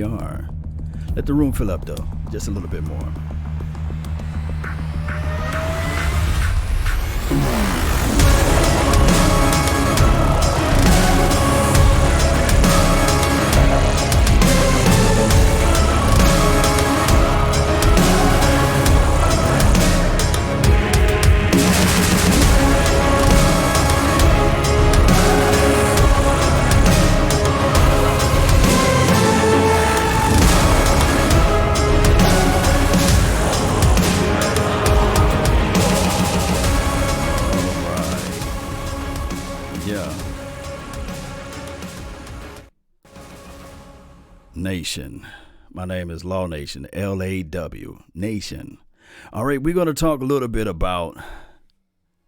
are. Let the room fill up, though, just a little bit more. Nation. My name is Law Nation, L-A-W, Nation. All right, we're going to talk a little bit about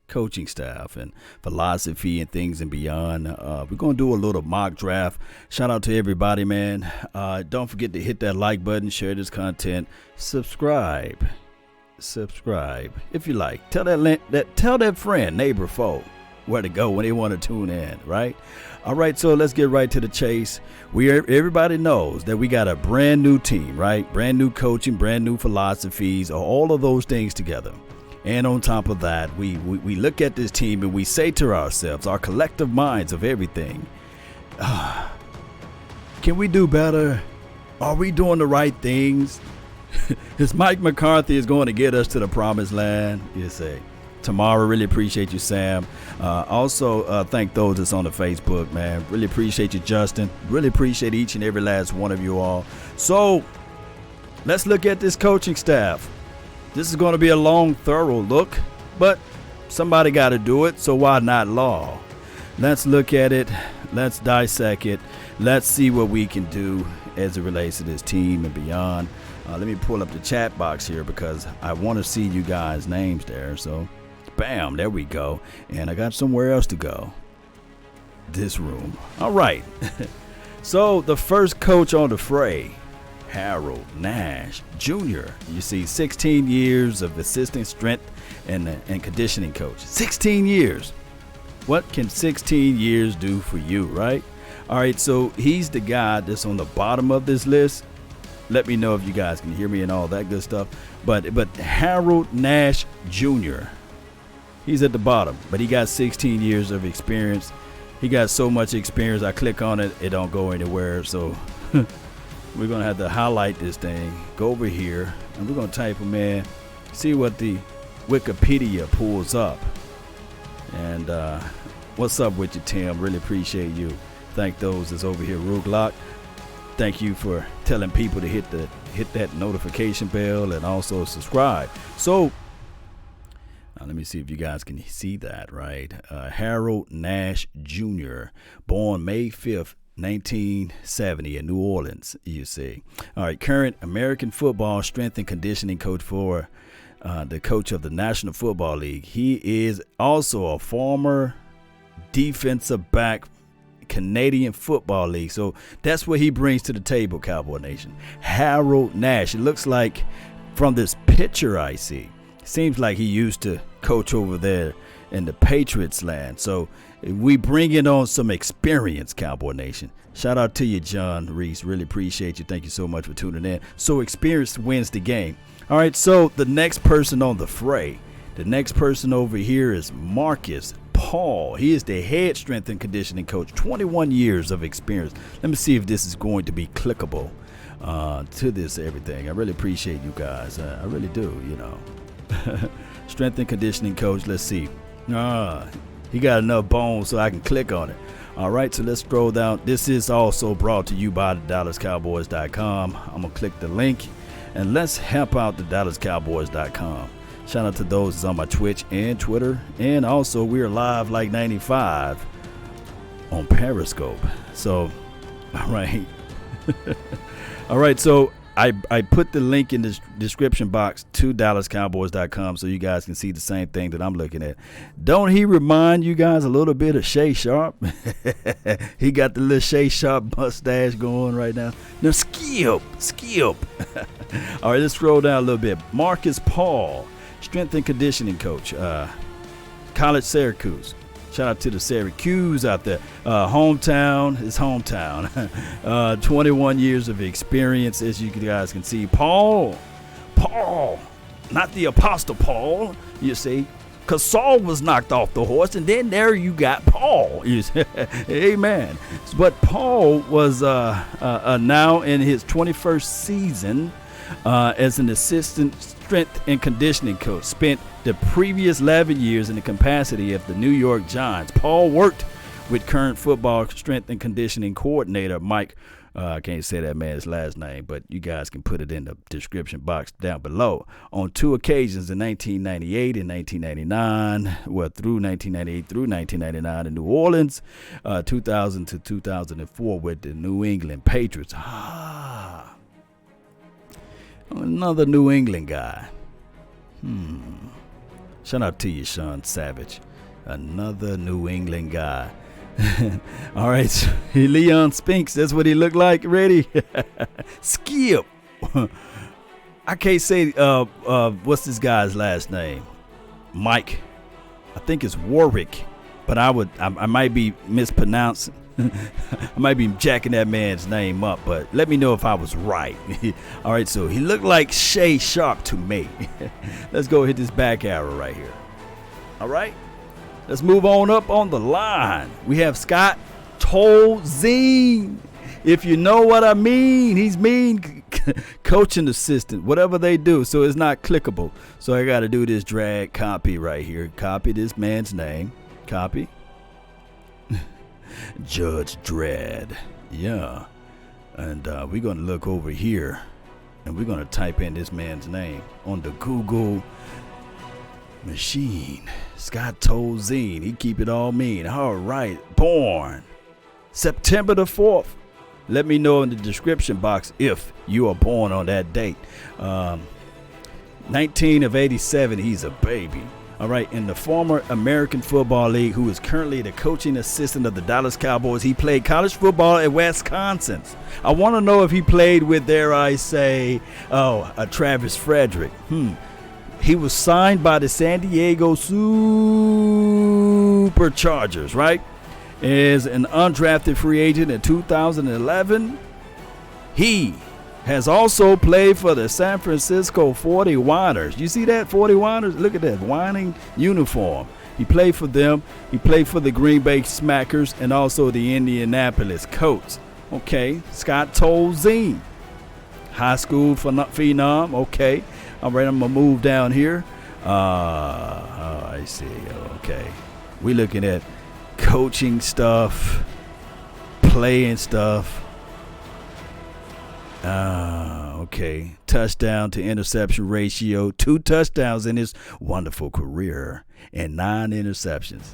coaching staff and philosophy and things and beyond. We're going to do a little mock draft. Shout out to everybody, man. Don't forget to hit that like button, share this content, subscribe if you like. Tell that friend, neighbor, foe where to go when they want to tune in, right? All right, so let's get right to the chase. Everybody knows that we got a brand new team, right? Brand new coaching, brand new philosophies, all of those things together. And on top of that, we look at this team and we say to ourselves, our collective minds of everything, can we do better? Are we doing the right things? Is Mike McCarthy is going to get us to the promised land? You say. Tomorrow, really appreciate you, Sam. Also, thank those that's on the Facebook, man. Really appreciate you, Justin. Really appreciate each and every last one of you all. So, let's look at this coaching staff. This is going to be a long, thorough look, but somebody got to do it, so why not Law? Let's look at it. Let's dissect it. Let's see what we can do as it relates to this team and beyond. Let me pull up the chat box here because I want to see you guys' names there. So, bam, there we go. And I got somewhere else to go. This room. All right. So, the first coach on the fray, Harold Nash Jr. You see, 16 years of assistant strength and conditioning coach. 16 years. What can 16 years do for you, right? All right, so he's the guy that's on the bottom of this list. Let me know if you guys can hear me and all that good stuff. But Harold Nash Jr., he's at the bottom, but he got 16 years of experience. He got so much experience, I click on it, it don't go anywhere. So we're going to have to highlight this thing, go over here, and we're going to type him in, see what the Wikipedia pulls up. And what's up with you, Tim? Really appreciate you. Thank those that's over here. Ruglock, thank you for telling people to hit that notification bell and also subscribe. So let me see if you guys can see that, right? Harold Nash Jr., born May 5th, 1970 in New Orleans, you see. All right, current American football strength and conditioning coach for the coach of the National Football League. He is also a former defensive back Canadian Football League. So that's what he brings to the table, Cowboy Nation. Harold Nash. It looks like from this picture I see, seems like he used to coach over there in the Patriots land. So we bring in on some experience, Cowboy Nation. Shout out to you, John Reese. Really appreciate you. Thank you so much for tuning in. So experience wins the game. All right, so the next person on the fray, the next person over here is Marcus Paul. He is the head strength and conditioning coach, 21 years of experience. Let me see if this is going to be clickable to this everything. I really appreciate you guys. I really do, you know. Strength and conditioning coach. Let's see. He got enough bones so I can click on it. All right, so let's scroll down. This is also brought to you by DallasCowboys.com. I'm going to click the link, and let's help out the DallasCowboys.com. Shout out to those that's on my Twitch and Twitter. And also, we're live like 95 on Periscope. So, all right. All right, so I put the link in the description box to DallasCowboys.com so you guys can see the same thing that I'm looking at. Don't he remind you guys a little bit of Shay Sharp? He got the little Shay Sharp mustache going right now. Now, skip. All right, let's scroll down a little bit. Marcus Paul, strength and conditioning coach, College Syracuse. Shout out to the Syracuse out there. Hometown is hometown. 21 years of experience, as you guys can see. Paul, not the Apostle Paul, you see, because Saul was knocked off the horse, and then there you got Paul. Amen. But Paul was now in his 21st season as an assistant strength and conditioning coach. Spent the previous 11 years in the capacity of the New York Giants. Paul worked with current football strength and conditioning coordinator Mike. I can't say that man's last name, but you guys can put it in the description box down below. On 2 occasions in 1998 and 1999, well, through 1998 through 1999 in New Orleans, 2000 to 2004 with the New England Patriots. Another New England guy. Shout out to you, Sean Savage. Another New England guy. All right, so Leon Spinks, that's what he looked like. Ready? Skip. I can't say what's this guy's last name. Mike. I think it's Warwick, but I might be mispronouncing. I might be jacking that man's name up, but let me know if I was right. All right, so he looked like Shay Sharp to me. Let's go hit this back arrow right here. All right, let's move on up on the line. We have Scott Tolzien. If you know what I mean, he's mean coaching assistant, whatever they do, so it's not clickable. So I got to do this drag copy right here. Copy this man's name. Copy. Judge Dredd. Yeah. And we're going to look over here and we're going to type in this man's name on the Google machine. Scott Tolzien. He keep it all mean. All right. Born September the 4th. Let me know in the description box if you are born on that date. 19 of 87. He's a baby. All right, in the former American Football League, who is currently the coaching assistant of the Dallas Cowboys. He played college football at Wisconsin. I want to know if he played with, dare I say, Travis Frederick. He was signed by the San Diego Superchargers, right? As an undrafted free agent in 2011. He has also played for the San Francisco 49ers. You see that, 49ers? Look at that whining uniform. He played for them. He played for the Green Bay Smackers and also the Indianapolis Colts. Okay, Scott Tolzien, high school phenom. Okay, all right, I'm going to move down here. I see. Okay, we're looking at coaching stuff, playing stuff. Okay. Touchdown to interception ratio. 2 touchdowns in his wonderful career and 9 interceptions.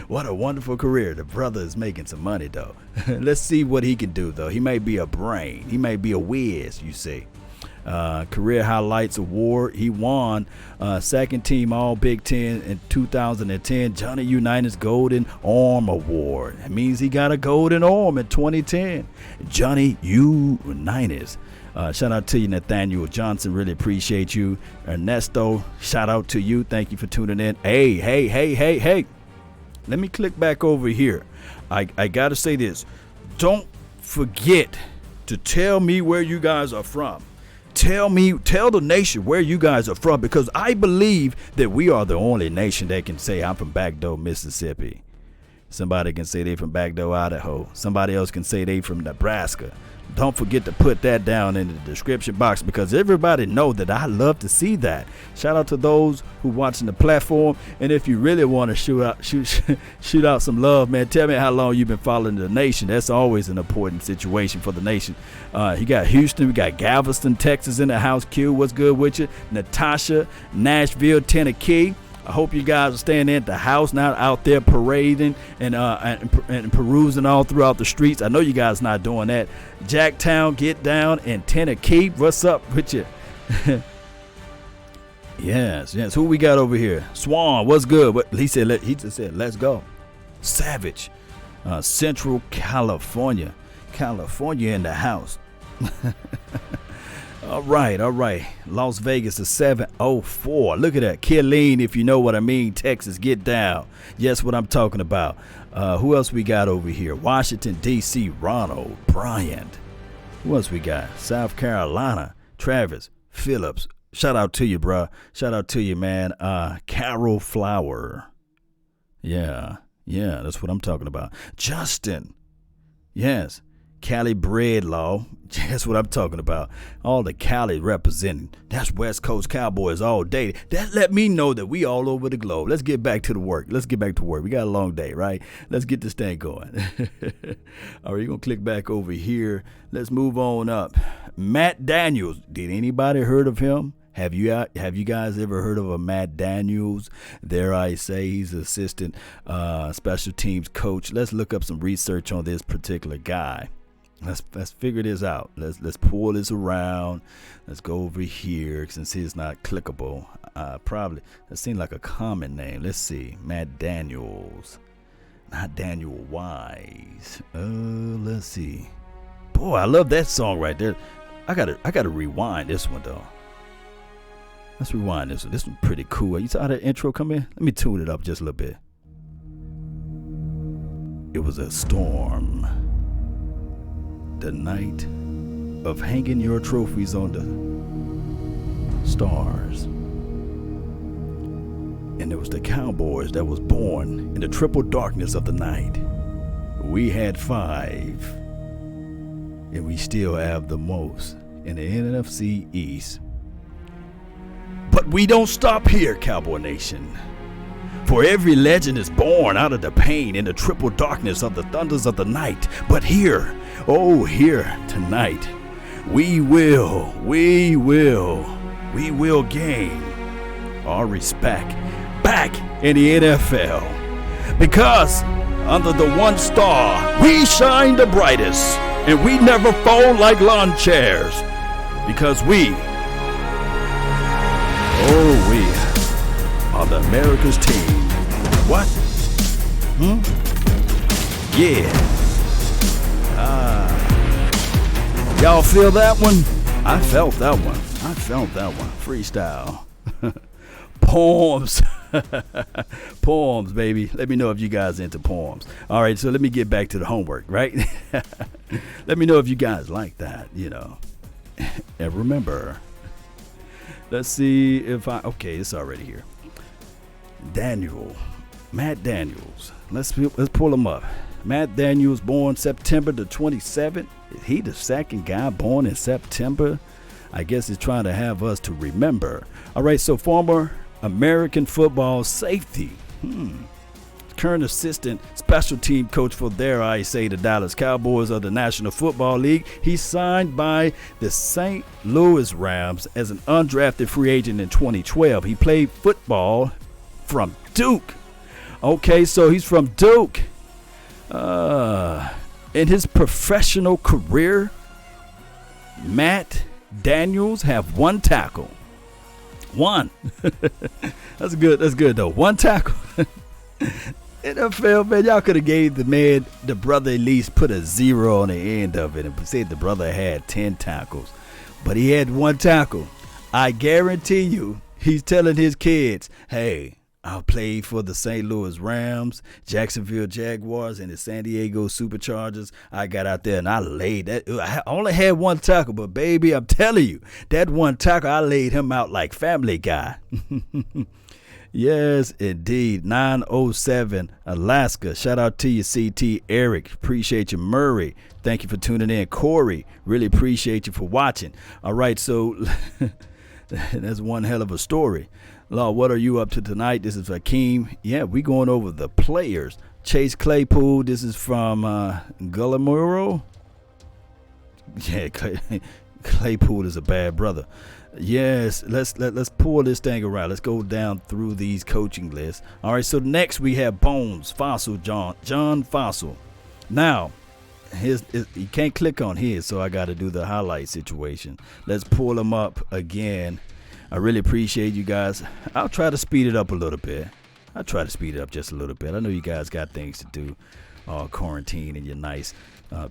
What a wonderful career. The brother is making some money, though. Let's see what he can do, though. He may be a brain. He may be a whiz, you see. Career Highlights Award. He won second team All Big Ten in 2010. Johnny Unitas Golden Arm Award. That means he got a golden arm in 2010. Johnny Unitas. Shout out to you, Nathaniel Johnson. Really appreciate you. Ernesto, shout out to you. Thank you for tuning in. Hey. Let me click back over here. I got to say this. Don't forget to tell me where you guys are from. Tell the nation where you guys are from, because I believe that we are the only nation that can say I'm from Backdoor, Mississippi. Somebody can say they from Backdoor, Idaho. Somebody else can say they from Nebraska. Don't forget to put that down in the description box, because everybody know that I love to see that. Shout out to those who watching the platform. And if you really want to shoot out some love, man, tell me how long you've been following the nation. That's always an important situation for the nation. You got Houston, we got Galveston, Texas in the house. Q, what's good with you? Natasha, Nashville, Tennessee. I hope you guys are staying at the house, not out there parading and perusing all throughout the streets. I know you guys not doing that. Jacktown, get down, and Tennessee. What's up with you? Yes. Who we got over here? Swan, what's good? He just said, let's go. Savage, Central California in the house. All right. Las Vegas is 704. Look at that. Killeen, if you know what I mean. Texas, get down. Yes, what I'm talking about. Who else we got over here? Washington, D.C., Ronald Bryant. Who else we got? South Carolina, Travis Phillips. Shout out to you, bruh. Shout out to you, man. Carol Flower. Yeah, that's what I'm talking about. Justin. Yes. Cali Breadlaw. That's what I'm talking about. All the Cali representing. That's West Coast Cowboys all day. That let me know that we all over the globe. Let's get back to the work. We got a long day, right? Let's get this thing going. All right, you're going to click back over here. Let's move on up. Matt Daniels. Did anybody heard of him? Have you guys ever heard of a Matt Daniels? There I say he's assistant special teams coach. Let's look up some research on this particular guy. Let's figure this out. Let's pull this around. Let's go over here since it's not clickable. Probably that seems like a common name. Let's see, Matt Daniels, not Daniel Wise. Let's see. Boy, I love that song right there. I gotta rewind this one though. Let's rewind this one. This one's pretty cool. You saw how that intro come in? Let me tune it up just a little bit. It was a storm. The night of hanging your trophies on the stars. And it was the Cowboys that was born in the triple darkness of the night. We had 5. And we still have the most in the NFC East. But we don't stop here, Cowboy Nation. For every legend is born out of the pain in the triple darkness of the thunders of the night. But here tonight, we will gain our respect back in the NFL. Because under the one star, we shine the brightest, and we never fold like lawn chairs. Because we are the America's team. What? Yeah. Y'all feel that one? I felt that one. Freestyle. Poems. Poems, baby. Let me know if you guys into poems. All right, so let me get back to the homework, right? Let me know if you guys like that, And remember, let's see if okay, it's already here. Matt Daniels. Let's pull him up. Matt Daniels, born September the 27th. Is he the second guy born in September? I guess he's trying to have us to remember. All right, so former American football safety. Current assistant special team coach for the Dallas Cowboys of the National Football League. He signed by the St. Louis Rams as an undrafted free agent in 2012. He played football from Duke. Okay, so he's from Duke. In his professional career, Matt Daniels have 1 tackle. 1. That's good though. 1 tackle. NFL, man, y'all could have gave the brother at least put a 0 on the end of it and said the brother had 10 tackles. But he had 1 tackle. I guarantee you, he's telling his kids, hey, I played for the St. Louis Rams, Jacksonville Jaguars, and the San Diego Superchargers. I got out there and I laid that. I only had 1 tackle, but baby, I'm telling you, that 1 tackle, I laid him out like Family Guy. Yes, indeed. 907 Alaska. Shout out to you, CT Eric. Appreciate you, Murray. Thank you for tuning in, Corey. Really appreciate you for watching. All right, so that's one hell of a story. Law, what are you up to tonight? This is Hakeem. Yeah, we going over the players. Chase Claypool. This is from Gullamuro. Yeah, Claypool is a bad brother. Yes, let's pull this thing around. Let's go down through these coaching lists. All right, so next we have Bones Fossil, John Fossil. Now, you can't click on his, so I got to do the highlight situation. Let's pull him up again. I really appreciate you guys. I'll try to speed it up a little bit. I'll try to speed it up just a little bit. I know you guys got things to do, quarantine, and you're nice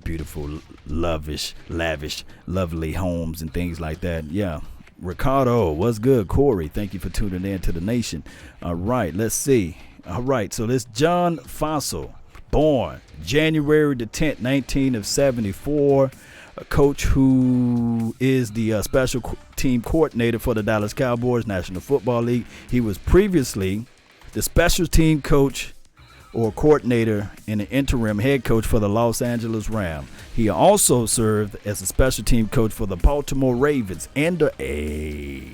beautiful, lavish, lovely homes and things like that. Yeah. Ricardo, what's good? Corey, thank you for tuning in to the nation. All right, let's see. All right, so this John Fossil, born January the 10th, 1974, a coach who is the special team coordinator for the Dallas Cowboys, National Football League. He was previously the special team coach or coordinator and an interim head coach for the Los Angeles Rams. He also served as a special team coach for the Baltimore Ravens and the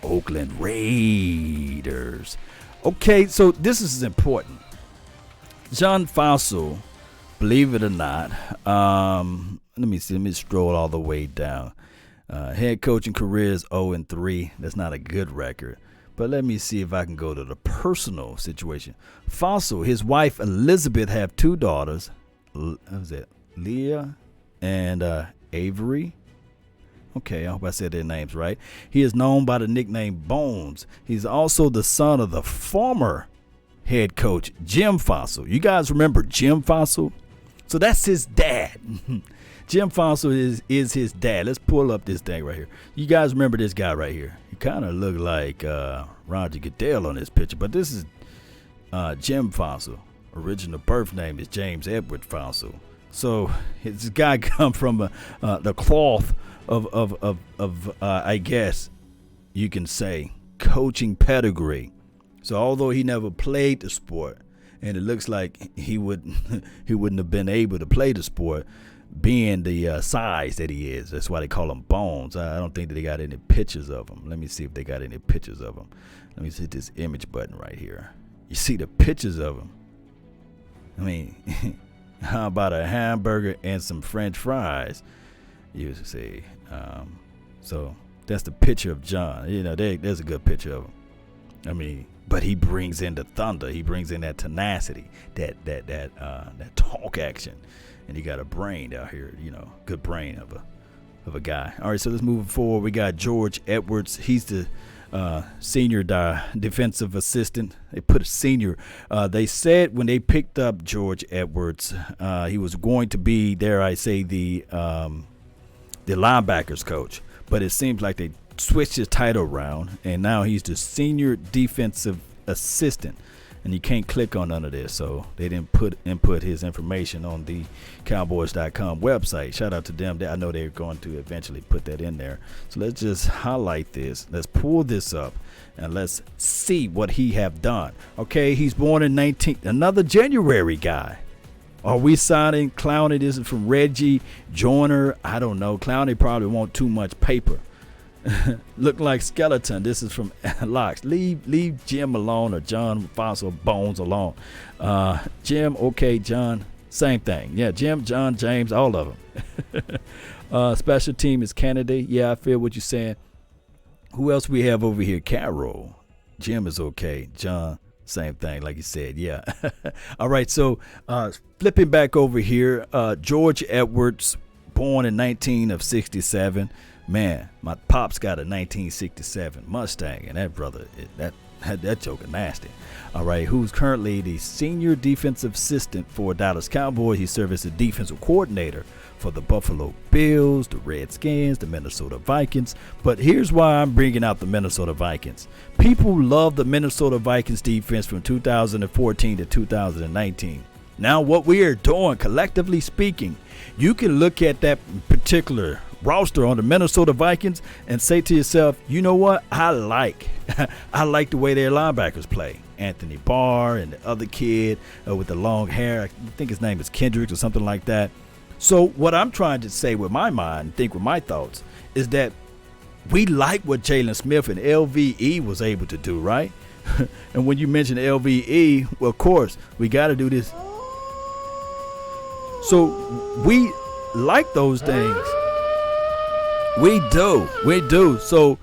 Oakland Raiders. Okay, so this is important. John Fossil, believe it or not, let me scroll all the way down. Head coaching career is 0-3. That's not a good record. But let me see if I can go to the personal situation. Fossil, his wife Elizabeth, have two daughters. What was that? Leah and Avery. Okay, I hope I said their names right. He is known by the nickname Bones. He's also the son of the former head coach, Jim Fossil. You guys remember Jim Fossil? So that's his dad. Jim Fossil is his dad. Let's pull up this thing right here. You guys remember this guy right here? He kind of looked like Roger Goodell on this picture, but this is Jim Fossil. Original birth name is James Edward Fossil. So this guy come from the cloth of I guess you can say coaching pedigree. So although he never played the sport, and it looks like he wouldn't have been able to play the sport, being the size that he is. That's why they call him Bones. I don't think that they got any pictures of him. Let me see if they got any pictures of him. Let me hit this image button right here. You see the pictures of him. I mean, how about a hamburger and some French fries? You see. So that's the picture of John. You know, there's a good picture of him. I mean, but he brings in the thunder. He brings in that tenacity, that talk action. And he got a brain out here, you know, good brain of a guy. All right, so let's move forward. We got George Edwards. He's the senior defensive assistant. They put a senior. They said when they picked up George Edwards, he was going to be, dare I say, the linebackers coach. But it seems like they switched his title around, and now he's the senior defensive assistant. And you can't click on none of this, so they didn't input his information on the Cowboys.com website. Shout out to them. I know they're going to eventually put that in there. So let's just highlight this. Let's pull this up, and let's see what he have done. Okay, he's born in another January guy. Are we signing Clowney? This is from Reggie Joyner. I don't know. Clowney probably want too much paper. Look like skeleton. This is from Locks. Leave Jim alone, or John Fossil Bones alone. Jim, okay, John, same thing. Yeah, Jim, John, James, all of them. Special team is Kennedy. Yeah, I feel what you're saying. Who else we have over here? Carroll. Jim is okay. John, same thing, like you said. Yeah. All right, so flipping back over here, George Edwards, born in 1967. Man, my pops got a 1967 Mustang, and that brother, that joker nasty. All right, who's currently the senior defensive assistant for Dallas Cowboys. He served as the defensive coordinator for the Buffalo Bills, the Redskins, the Minnesota Vikings. But here's why I'm bringing out the Minnesota Vikings. People love the Minnesota Vikings defense from 2014 to 2019. Now, what we are doing, collectively speaking, you can look at that particular roster on the Minnesota Vikings and say to yourself, you know what, I like the way their linebackers play. Anthony Barr and the other kid with the long hair, I think his name is Kendricks or something like that. So what I'm trying to say with my mind, think with my thoughts, is that we like what Jalen Smith and LVE was able to do, right? And when you mention LVE, well, of course, we got to do this. So we like those things. We do. So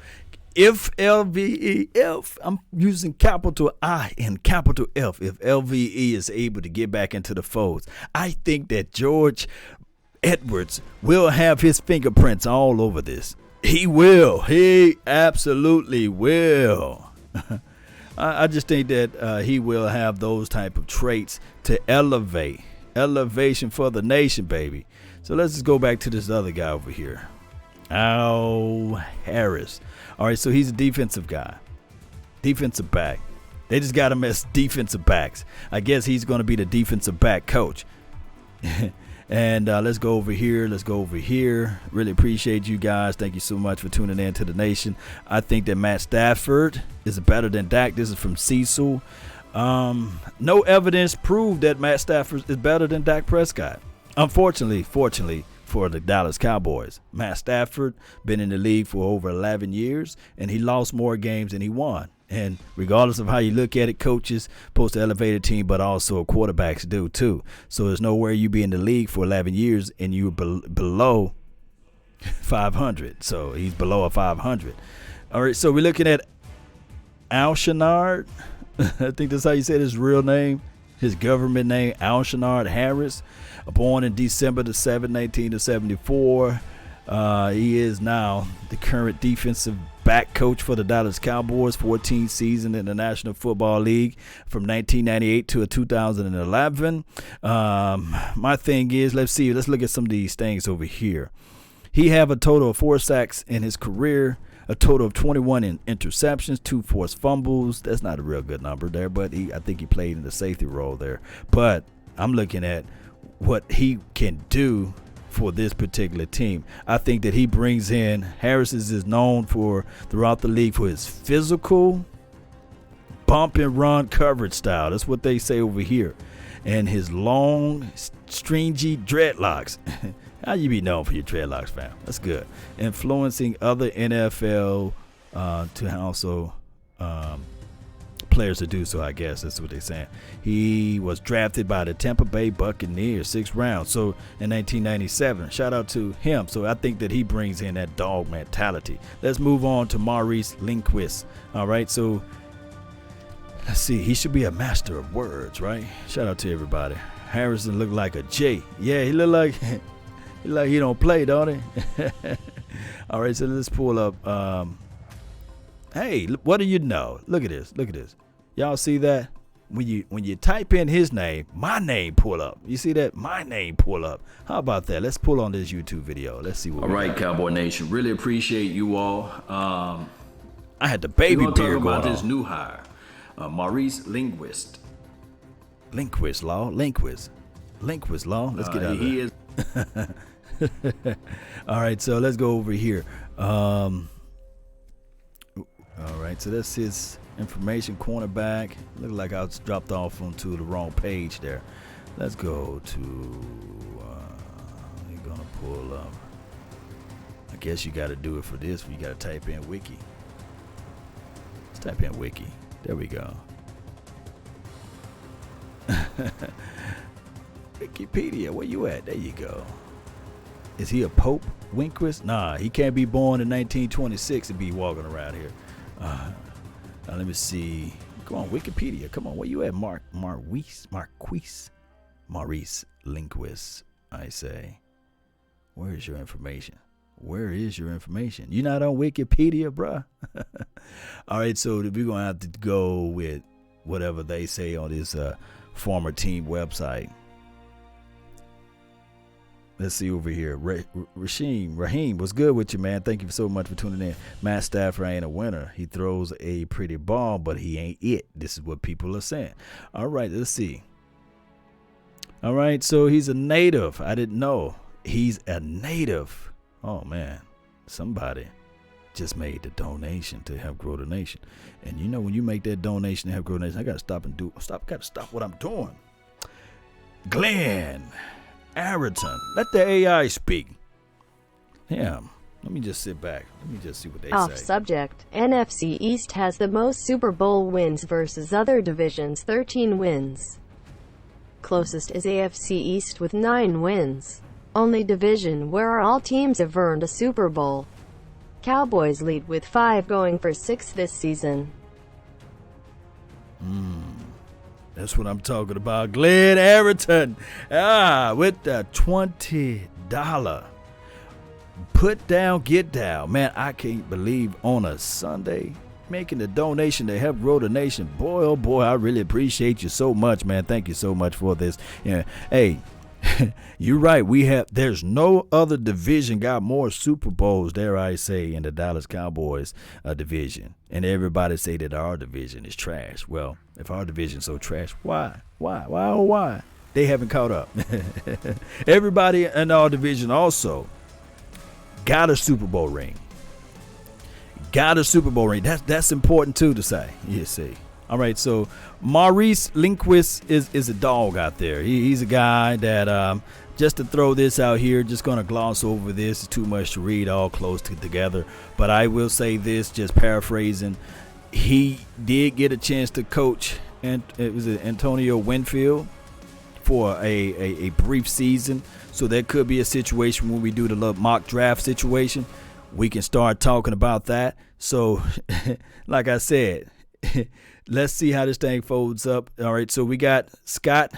if LVE, if I'm using capital I and capital F, if LVE is able to get back into the folds, I think that George Edwards will have his fingerprints all over this. He will. He absolutely will. I just think that he will have those type of traits to elevate elevation for the nation, baby. So let's just go back to this other guy over here. Al Harris. All right, so he's a defensive guy. Defensive back. They just got him as defensive backs. I guess he's going to be the defensive back coach. And let's go over here. Really appreciate you guys. Thank you so much for tuning in to the nation. I think that Matt Stafford is better than Dak. This is from Cecil. No evidence proved that Matt Stafford is better than Dak Prescott. Fortunately for the Dallas Cowboys, Matt Stafford been in the league for over 11 years, and he lost more games than he won. And regardless of how you look at it, coaches supposed to elevate a team, but also quarterbacks do too. So there's nowhere you be in the league for 11 years and you're below 500. So he's below a 500. All right, so we're looking at Al Shenard. I think that's how you say his real name, his government name, Al Shenard Harris. Born in December the 7th, 1974. He is now the current defensive back coach for the Dallas Cowboys, 14th season in the National Football League from 1998 to 2011. My thing is, let's look at some of these things over here. He have a total of 4 sacks in his career, a total of 21 interceptions, 2 forced fumbles. That's not a real good number there, but I think he played in the safety role there. But I'm looking at what he can do for this particular team. I think that he brings in, Harris is known for throughout the league for his physical bump and run coverage style. That's what they say over here. And his long, stringy dreadlocks. How you be known for your dreadlocks, fam? That's good. Influencing other NFL to also players to do so, I guess. That's what they're saying. He was drafted by the Tampa Bay Buccaneers, 6th round. So in 1997, shout out to him. So I think that he brings in that dog mentality. Let's move on to Maurice Lindquist. All right, so let's see. He should be a master of words, right? Shout out to everybody. Harrison looked like a J. Yeah, he look like he don't play, don't he? All right, so let's pull up. Hey, what do you know? Look at this. Y'all see that? When you type in his name, my name pull up. You see that? My name pull up. How about that? Let's pull on this YouTube video. Let's see what. All right, Cowboy Nation. Really appreciate you all. I had the baby beard going on. This new hire, Maurice Lindquist. Lindquist Law. Let's get out of here. All right, so let's go over here. All right, so that's his information, cornerback. Look like I was dropped off onto the wrong page there. Let's go to, you're going to pull up. I guess you got to do it for this. You got to type in wiki. Let's type in wiki. There we go. Wikipedia, where you at? There you go. Is he a Pope Lindquist? Nah, he can't be born in 1926 and be walking around here. Now let me see. Come on, Wikipedia. Come on, where you at? Maurice Lindquist. I say, where is your information? You're not on Wikipedia, bruh. All right, so we're gonna have to go with whatever they say on this former team website. Let's see over here. Raheem, what's good with you, man? Thank you so much for tuning in. Matt Stafford ain't a winner. He throws a pretty ball, but he ain't it. This is what people are saying. All right, let's see. All right, so he's a native. I didn't know. He's a native. Oh, man. Somebody just made the donation to help grow the nation. And you know, when you make that donation to help grow the nation, I got to stop what I'm doing. Glenn Arrington. Let the AI speak. Damn. Let me just sit back. Let me just see what they say. Off subject. NFC East has the most Super Bowl wins versus other divisions, 13 wins. Closest is AFC East with 9 wins. Only division where all teams have earned a Super Bowl. Cowboys lead with 5, going for 6 this season. That's what I'm talking about. Glenn Arrington. With the $20. Put down, get down. Man, I can't believe on a Sunday making the donation to help grow the nation. Boy, oh boy, I really appreciate you so much, man. Thank you so much for this. Yeah, hey, you're right. There's no other division got more Super Bowls, dare I say, in the Dallas Cowboys division. And everybody say that our division is trash. Well, if our division's so trash, why? They haven't caught up. Everybody in our division also got a Super Bowl ring. That's important too to say. You see. All right, so Maurice Lindquist is a dog out there. He's a guy that, just to throw this out here, just going to gloss over this. It's too much to read all close together. But I will say this, just paraphrasing. He did get a chance to coach, and it was Antonio Winfield for a brief season. So there could be a situation when we do the little mock draft situation. We can start talking about that. So, like I said, let's see how this thing folds up. All right, so we got Scott.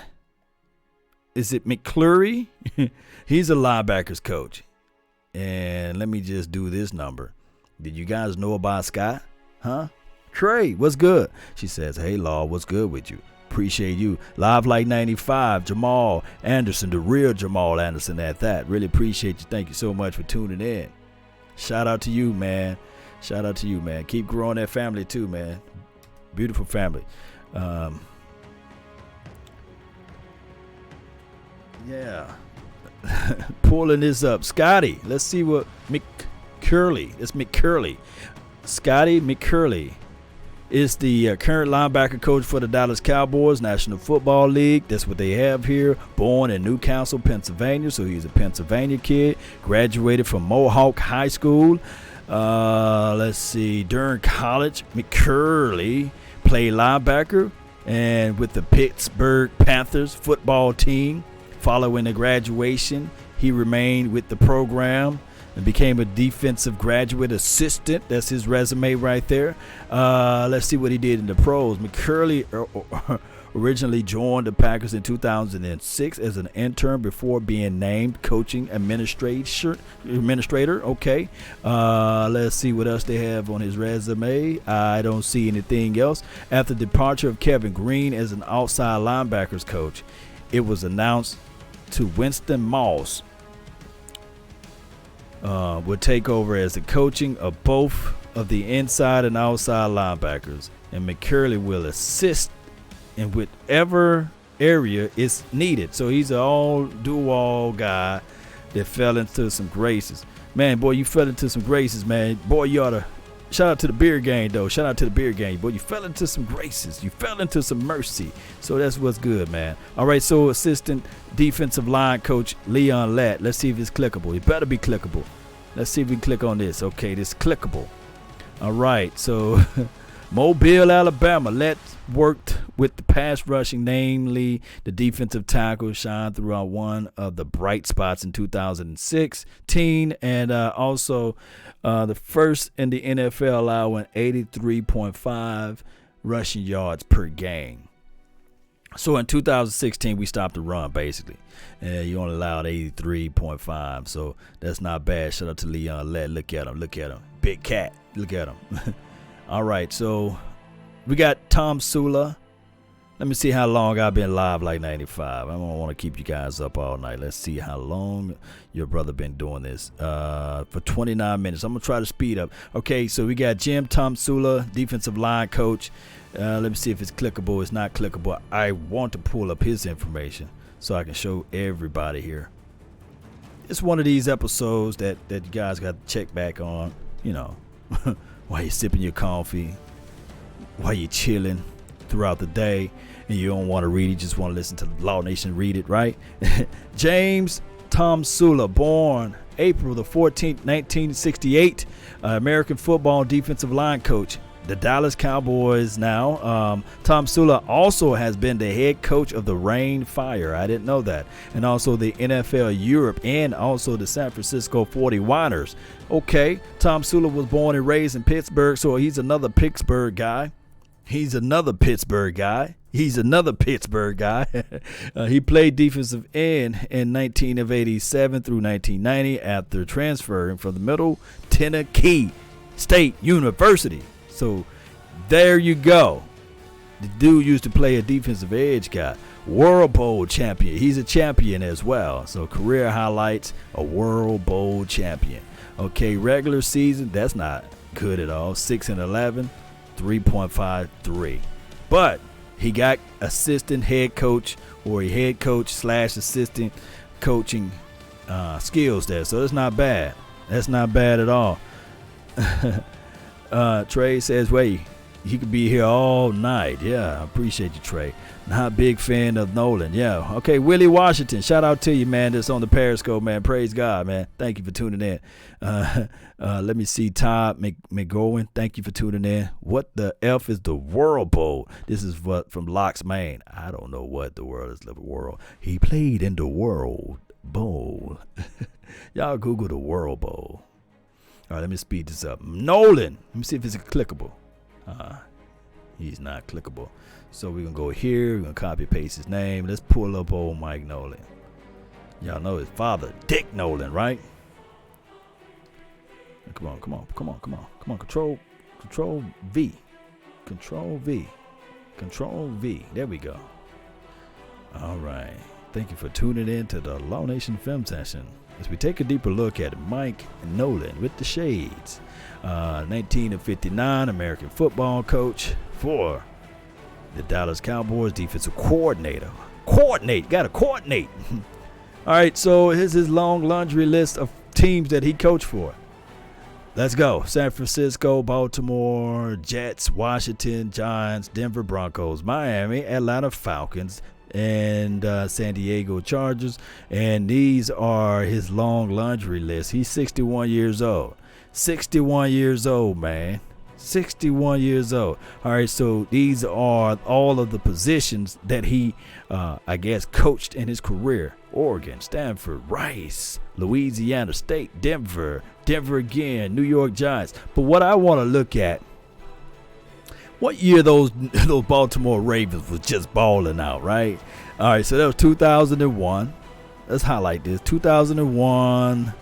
Is it McClurry? He's a linebackers coach. And let me just do this number. Did you guys know about Scott? Huh? Trey, what's good? She says, hey, Law, what's good with you? Appreciate you. Live Like 95, Jamal Anderson, the real Jamal Anderson at that. Really appreciate you. Thank you so much for tuning in. Shout out to you, man. Keep growing that family too, man. Beautiful family. Yeah. Pulling this up. Scotty, let's see what McCurley. It's McCurley. Scotty McCurley is the current linebacker coach for the Dallas Cowboys, National Football League. That's what they have here. Born in Newcastle, Pennsylvania, so he's a Pennsylvania kid. Graduated from Mohawk High School. Let's see. During college, McCurley played linebacker and with the Pittsburgh Panthers football team. Following the graduation, he remained with the program and became a defensive graduate assistant. That's his resume right there. Let's see what he did in the pros. McCurley originally joined the Packers in 2006 as an intern before being named coaching administrator. Okay. Let's see what else they have on his resume. I don't see anything else. After the departure of Kevin Green as an outside linebackers coach, it was announced to Winston Moss would take over as the coaching of both of the inside and outside linebackers, and McCurley will assist in whatever area is needed. So he's an all-do-all guy that fell into some graces. Man, boy, you fell into some graces, man. Boy, you ought to shout out to the beer gang, though. Shout out to the beer gang. Boy, you fell into some graces. You fell into some mercy. So that's what's good, man. All right, so assistant defensive line coach Leon Lett. Let's see if it's clickable. It better be clickable. Let's see if we can click on this. Okay, this is clickable. All right, so Mobile, Alabama. Lett worked with the pass rushing, namely the defensive tackle, shined throughout one of the bright spots in 2016, and also the first in the NFL allowing 83.5 rushing yards per game. So in 2016, we stopped the run, basically. And you only allowed 83.5, so that's not bad. Shout out to Leon Lett. Look at him. Big cat. Look at him. All right, so we got Tom Sula. Let me see how long I've been live like 95. I don't want to keep you guys up all night. Let's see how long your brother been doing this. For 29 minutes. I'm going to try to speed up. Okay, so we got Jim Tom Sula, defensive line coach. Let me see if it's clickable. It's not clickable. I want to pull up his information so I can show everybody here. It's one of these episodes that you guys got to check back on, you know, while you're sipping your coffee, while you're chilling throughout the day, and you don't want to read it, you just want to listen to Law Nation read it, right? James Tom Sula, born April the 14th, 1968, American football defensive line coach. The Dallas Cowboys now. Tom Sula also has been the head coach of the Rain Fire. I didn't know that. And also the NFL Europe and also the San Francisco 49ers. Okay, Tom Sula was born and raised in Pittsburgh, so he's another Pittsburgh guy. He played defensive end in 1987 through 1990 after transferring from the Middle Tennessee State University. So There you go. The dude used to play a defensive edge guy. World Bowl champion. He's a champion as well. So career highlights, a World Bowl champion. Okay, regular season, that's not good at all. 6-11, 3.53. But he got assistant head coach or a head coach / assistant coaching skills there. So it's not bad. That's not bad at all. Trey says, wait, he could be here all night. Yeah, I appreciate you, Trey. Not a big fan of Nolan. Yeah. Okay, Willie Washington. Shout out to you, man. That's on the Periscope, man. Praise God, man. Thank you for tuning in. Let me see. Todd McGowan. Thank you for tuning in. What the F is the World Bowl? This is from Locks, Maine. I don't know what the world is. The world. He played in the World Bowl. Y'all Google the World Bowl. All right, let me speed this up. Nolan. Let me see if it's clickable. He's not clickable. So we're going to go here. We're going to copy paste his name. Let's pull up old Mike Nolan. Y'all know his father, Dick Nolan, right? Come on. Control V. Control V. There we go. All right. Thank you for tuning in to the Law Nation Film Session. As we take a deeper look at Mike Nolan with the shades. 1959 American football coach for the Dallas Cowboys, defensive coordinator. Got to coordinate. All right, so here's his long laundry list of teams that he coached for. Let's go. San Francisco, Baltimore, Jets, Washington, Giants, Denver Broncos, Miami, Atlanta Falcons, and San Diego Chargers. And these are his long laundry list. He's 61 years old. 61 years old, man. 61 years old. All right, so these are all of the positions that he, coached in his career. Oregon, Stanford, Rice, Louisiana State, Denver again, New York Giants. But what I want to look at, what year those Baltimore Ravens was just balling out, right? All right, so that was 2001. Let's highlight this. 2001.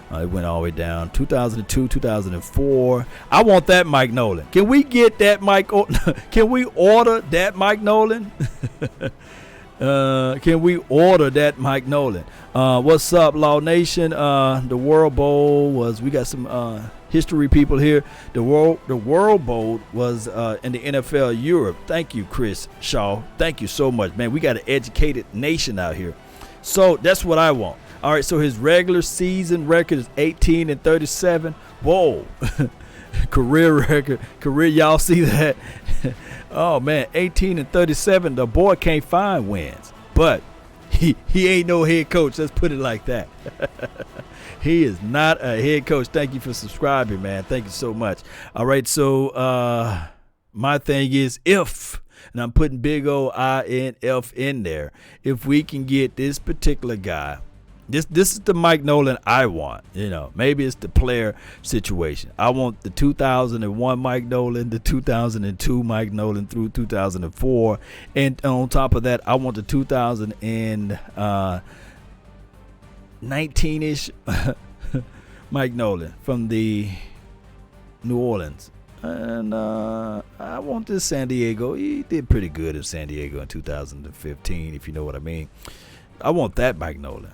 It went all the way down. 2002, 2004. I want that Mike Nolan. Can we get that Mike? Can we order that Mike Nolan? Can we order that Mike Nolan? What's up, Law Nation? The World Bowl was. We got some history people here. The World Bowl was in the NFL Europe. Thank you, Chris Shaw. Thank you so much, man. We got an educated nation out here. So that's what I want. All right, so his regular season record is 18-37. Whoa. Career, y'all see that? Oh, man, 18-37. The boy can't find wins. But he ain't no head coach. Let's put it like that. He is not a head coach. Thank you for subscribing, man. Thank you so much. All right, so my thing is if, and I'm putting big old INF in there, if we can get this particular guy, This is the Mike Nolan I want. Maybe it's the player situation. I want the 2001 Mike Nolan, the 2002 Mike Nolan through 2004. And on top of that, I want the 2019-ish Mike Nolan from the New Orleans. And I want this San Diego. He did pretty good in San Diego in 2015, if you know what I mean. I want that Mike Nolan.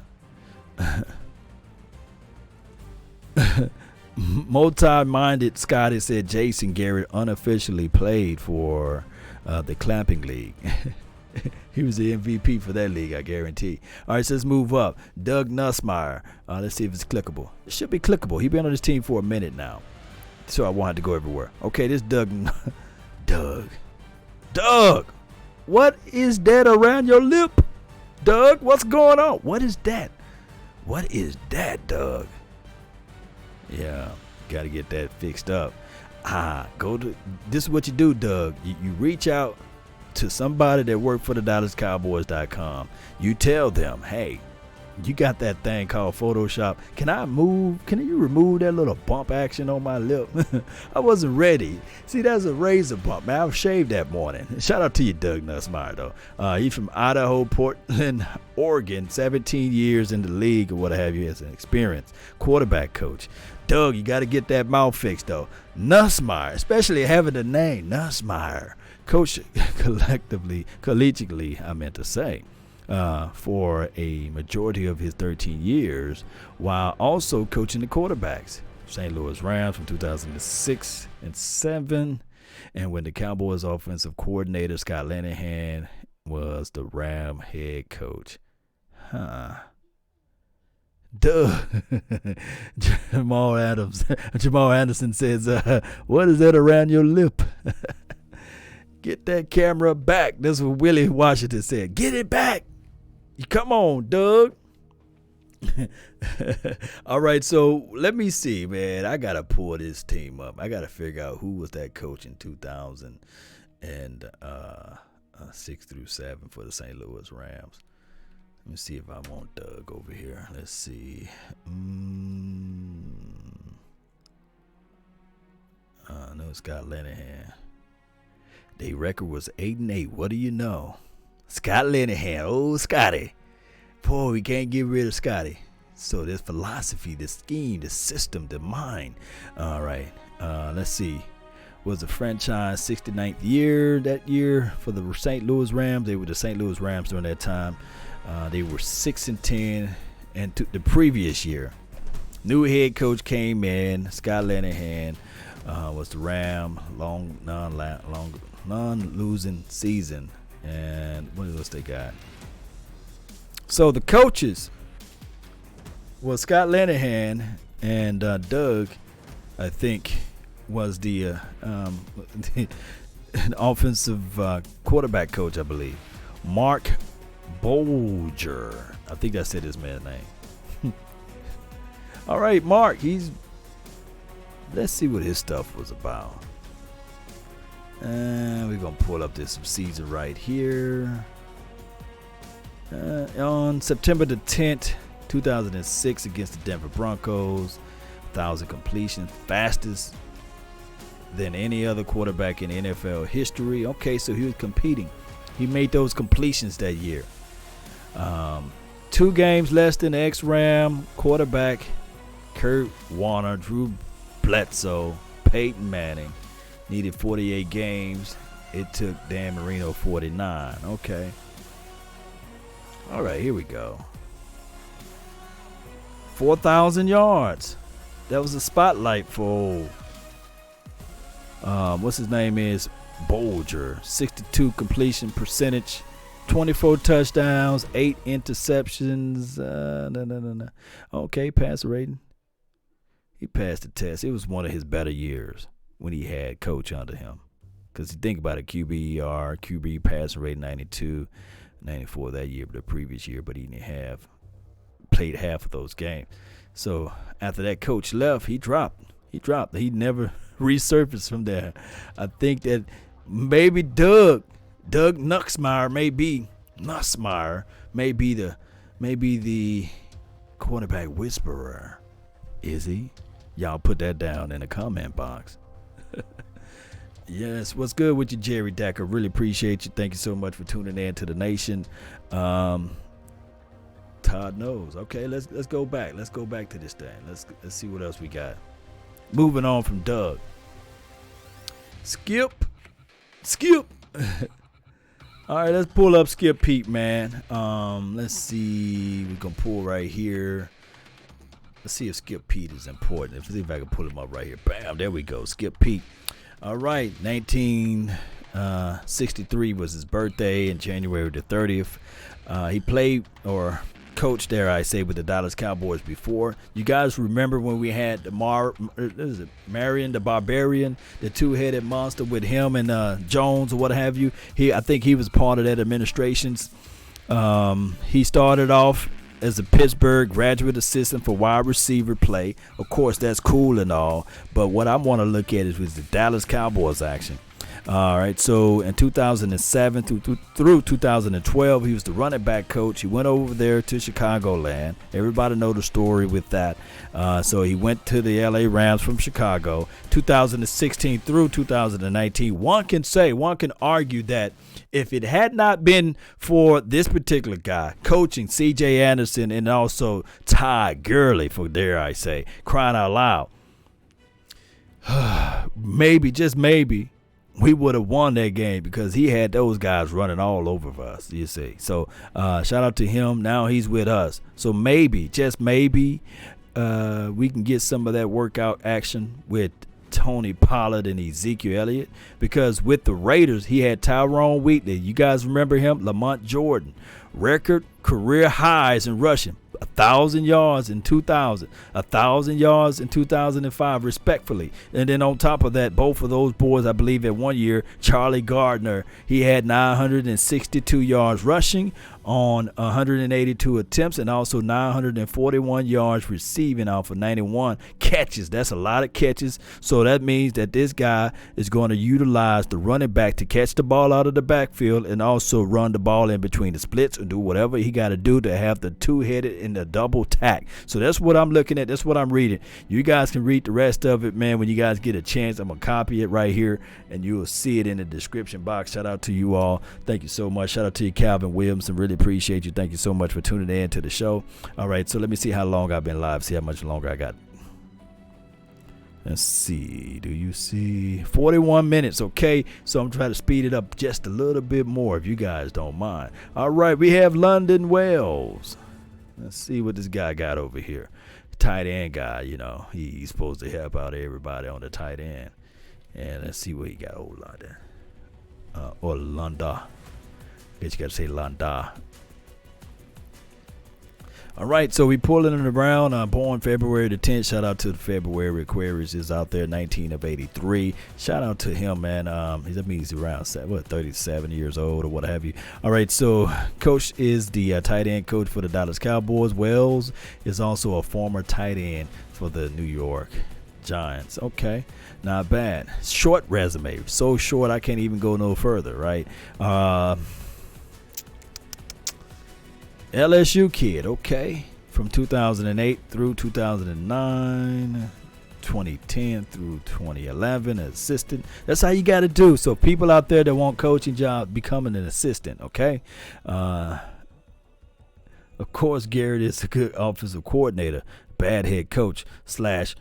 Multi-minded Scotty said Jason Garrett unofficially played for the Clamping League. He was the MVP for that league, I guarantee. All right, so let's move up. Doug Nussmeier. Let's see if it's clickable. It should be clickable. He's been on this team for a minute now, so I wanted to go everywhere. Okay, this Doug. What is that around your lip? Doug, what's going on? What is that? What is that, Doug? Yeah, got to get that fixed up. This is what you do, Doug. You reach out to somebody that worked for the DallasCowboys.com. You tell them, hey, You got that thing called Photoshop. Can you remove that little bump action on my lip? I wasn't ready. See, that's a razor bump, man. I shaved that morning. Shout out to you, Doug Nussmeier, though. He's from Idaho, Portland, Oregon, 17 years in the league or what have you as an experienced quarterback coach. Doug, you got to get that mouth fixed, though. Nussmeier, especially having the name Nussmeier. Coach collegiately, I meant to say. For a majority of his 13 years, while also coaching the quarterbacks. St. Louis Rams from 2006 and 7, and when the Cowboys offensive coordinator Scott Linehan was the Ram head coach. Duh. Jamal Anderson says, what is that around your lip? Get that camera back. That's what Willie Washington said. Get it back. Come on, Doug. All right, so let me see, man. I got to pull this team up. I got to figure out who was that coach in 2006 through 7 for the St. Louis Rams. Let me see if I want Doug over here. Let's see. No, Scott Linehan. Their record was 8-8. What do you know? Scott Linehan. Oh, Scotty. Boy, we can't get rid of Scotty. So this philosophy, this scheme, this system, the mind. All right. Let's see. Was the franchise 69th year that year for the St. Louis Rams? They were the St. Louis Rams during that time. They were 6-10, and the previous year, new head coach came in. Scott Linehan was the Ram non-losing season. And what else they got? So the coaches was Scott Linehan and Doug, I think, was the offensive quarterback coach, I believe. Mark Bolger. I think that's his man's name. All right, Mark. Let's see what his stuff was about. We're going to pull up this season right here. On September the 10th, 2006 against the Denver Broncos, 1,000 completions, fastest than any other quarterback in NFL history. Okay, so he was competing. He made those completions that year. 2 games less than the ex-Ram quarterback Kurt Warner, Drew Bledsoe, Peyton Manning. Needed 48 games. It took Dan Marino 49. Okay. All right, here we go. 4,000 yards. That was a spotlight for what's his name is Bolger. 62 completion percentage, 24 touchdowns, 8 interceptions. No. Okay, passer rating. He passed the test. It was one of his better years when he had coach under him. Because you think about it, QB passing rate 92, 94 that year, but the previous year, but he didn't played half of those games. So after that coach left, he dropped. He never resurfaced from there. I think that maybe Doug Nussmeier may be the quarterback whisperer. Is he? Y'all put that down in the comment box. Yes, what's good with you, Jerry Decker? Really appreciate you. Thank you so much for tuning in to the nation. Todd knows. Okay, let's go back. Let's go back to this thing. Let's see what else we got. Moving on from Doug. Skip. All right, let's pull up Skip Pete, man. Let's see. We're gonna pull right here. Let's see if Skip Pete is important. Let's see if I can pull him up right here. Bam, there we go. Skip Pete. All right, 1963 was his birthday, and January the 30th. He played or coached, dare I say, with the Dallas Cowboys before. You guys remember when we had Marion the Barbarian, the two-headed monster with him and Jones or what have you. I think he was part of that administration's. He started off as a Pittsburgh graduate assistant for wide receiver play. Of course, that's cool and all, but what I want to look at is with the Dallas Cowboys action. All right, so in 2007 through 2012, he was the running back coach. He went over there to Chicagoland. Everybody know the story with that. So he went to the LA Rams from Chicago. 2016 through 2019, one can argue that if it had not been for this particular guy coaching C.J. Anderson and also Todd Gurley, for dare I say, crying out loud, maybe, just maybe, we would have won that game because he had those guys running all over us, you see. So shout out to him. Now he's with us. So maybe, just maybe, we can get some of that workout action with Tony Pollard and Ezekiel Elliott, because with the Raiders, he had Tyrone Wheatley. You guys remember him? Lamont Jordan. Record career highs in rushing. 1,000 yards in 2000, 1,000 yards in 2005, respectfully. And then on top of that, both of those boys, I believe at 1 year, Charlie Gardner, he had 962 yards rushing on 182 attempts and also 941 yards receiving off of 91 catches. That's a lot of catches. So that means that this guy is going to utilize the running back to catch the ball out of the backfield and also run the ball in between the splits and do whatever he got to do to have the two-headed and the double tack. So that's what I'm looking at. That's what I'm reading. You guys can read the rest of it, man, when you guys get a chance. I'm going to copy it right here, and you will see it in the description box. Shout out to you all. Thank you so much. Shout out to you, Calvin Williamson. Really appreciate you. Thank you so much for tuning in to the show. All right, so let me see how long I've been live. See how much longer I got. Let's see. Do you see? 41 minutes. Okay, so I'm trying to speed it up just a little bit more if you guys don't mind. All right, we have London Wells. Let's see what this guy got over here. Tight end guy, you know, he's supposed to help out everybody on the tight end. And let's see what he got. Oh, London. Or Lunda. I guess you got to say Lunda. All right, so we pulling it around. Born February the 10th. Shout out to the February Aquarius is out there, 19 of 83. Shout out to him, man. That means he's around 37 years old or what have you. All right, so coach is the tight end coach for the Dallas Cowboys. Wells is also a former tight end for the New York Giants. Okay, not bad. Short resume, so short I can't even go no further, right? LSU kid, okay, from 2008 through 2009, 2010 through 2011, assistant. That's how you got to do. So people out there that want coaching job, becoming an assistant, okay? Of course, Garrett is a good offensive coordinator, bad head coach /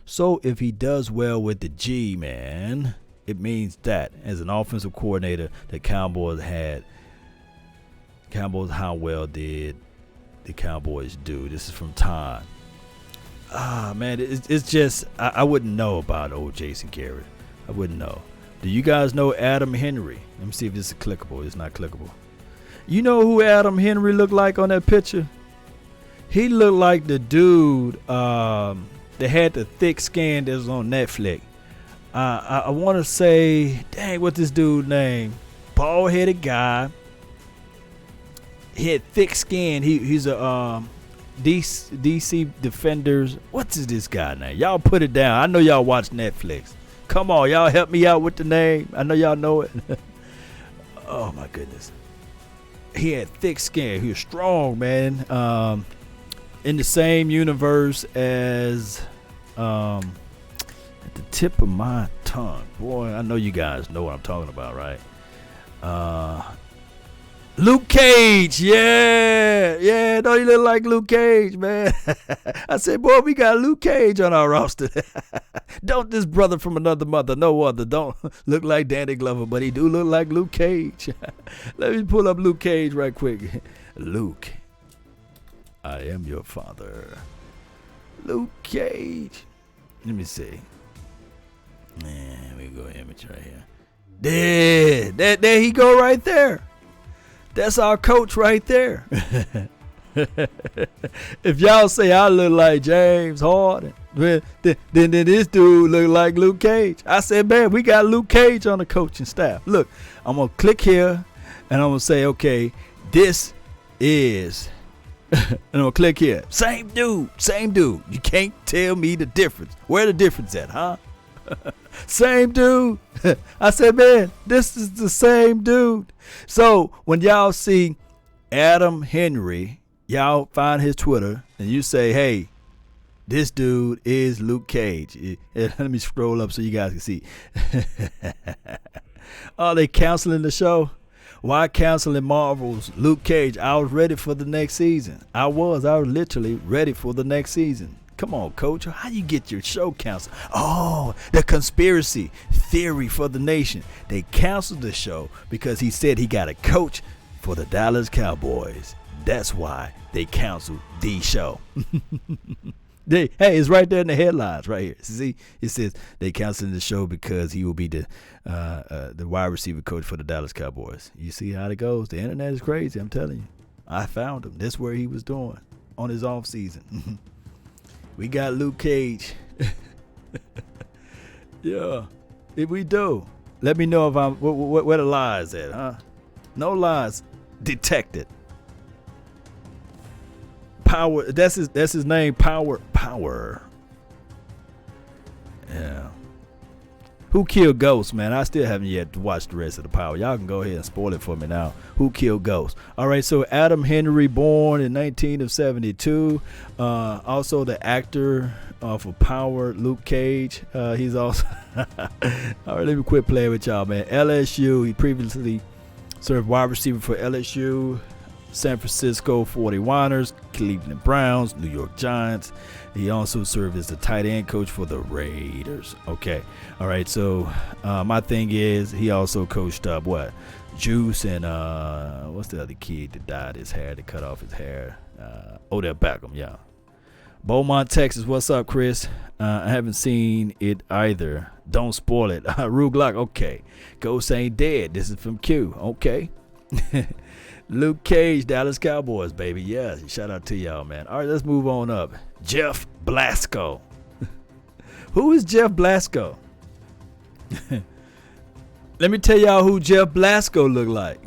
so if he does well with the G, man, it means that as an offensive coordinator, the Cowboys, how well did the Cowboys do? This is from Todd. Man, it's just I wouldn't know about old Jason Garrett. I wouldn't know. Do you guys know Adam Henry? Let me see if this is clickable. It's not clickable. You know who Adam Henry looked like on that picture? He looked like the dude that had the thick skin that was on Netflix. I want to say, dang, what's this dude's name? Bald-headed guy. He had thick skin. He's a DC Defenders. What's this guy name? Y'all put it down. I know y'all watch Netflix. Come on, y'all help me out with the name. I know y'all know it. Oh my goodness. He had thick skin. He was strong, man. In the same universe as at the tip of my tongue. Boy, I know you guys know what I'm talking about, right? Luke Cage, yeah, no, he look like Luke Cage, man. I said, boy, we got Luke Cage on our roster. Don't this brother from another mother, no other, don't look like Danny Glover, but he do look like Luke Cage. Let me pull up Luke Cage right quick. Luke, I am your father. Luke Cage. Let me see. Man, we go image right here. There he go right there. That's our coach right there. If y'all say I look like James Harden, then this dude look like Luke Cage. I said, man, we got Luke Cage on the coaching staff. Look, I'm going to click here, and I'm going to say, okay, this is, and I'm going to click here. Same dude. You can't tell me the difference. Where the difference at, huh? Same dude. I said, man, this is the same dude. So when y'all see Adam Henry, y'all find his Twitter and you say, hey, this dude is Luke Cage. Let me scroll up so you guys can see. Are they canceling the show? Why canceling Marvel's Luke Cage? I was ready for the next season. I was literally ready for the next season. Come on, coach. How you get your show canceled? Oh, the conspiracy theory for the nation. They canceled the show because he said he got a coach for the Dallas Cowboys. That's why they canceled the show. Hey, it's right there in the headlines right here. See, it says they canceling the show because he will be the wide receiver coach for the Dallas Cowboys. You see how it goes? The internet is crazy. I'm telling you. I found him. That's where he was doing on his off season. We got Luke Cage. Yeah, if we do, let me know if I'm where the lies at, huh? No lies detected. Power. That's his name. Power. Yeah. Who killed Ghost, man? I still haven't yet watched the rest of the Power. Y'all can go ahead and spoil it for me now. Who killed Ghost? All right, so Adam Henry, born in 1972. Also the actor for Power, Luke Cage. He's also... All right, let me quit playing with y'all, man. LSU, he previously served wide receiver for LSU, San Francisco 49ers, Cleveland Browns, New York Giants. He also served as the tight end coach for the Raiders. Okay. All right. So my thing is he also coached up Juice and what's the other kid that dyed his hair, that cut off his hair? Odell Beckham. Yeah. Beaumont, Texas. What's up, Chris? I haven't seen it either. Don't spoil it. Rue Glock. Okay. Ghost ain't dead. This is from Q. Okay. Luke Cage, Dallas Cowboys, baby. Yeah, shout out to y'all, man. All right, let's move on up. Jeff Blasco. Who is Jeff Blasco? Let me tell y'all who Jeff Blasco looked like.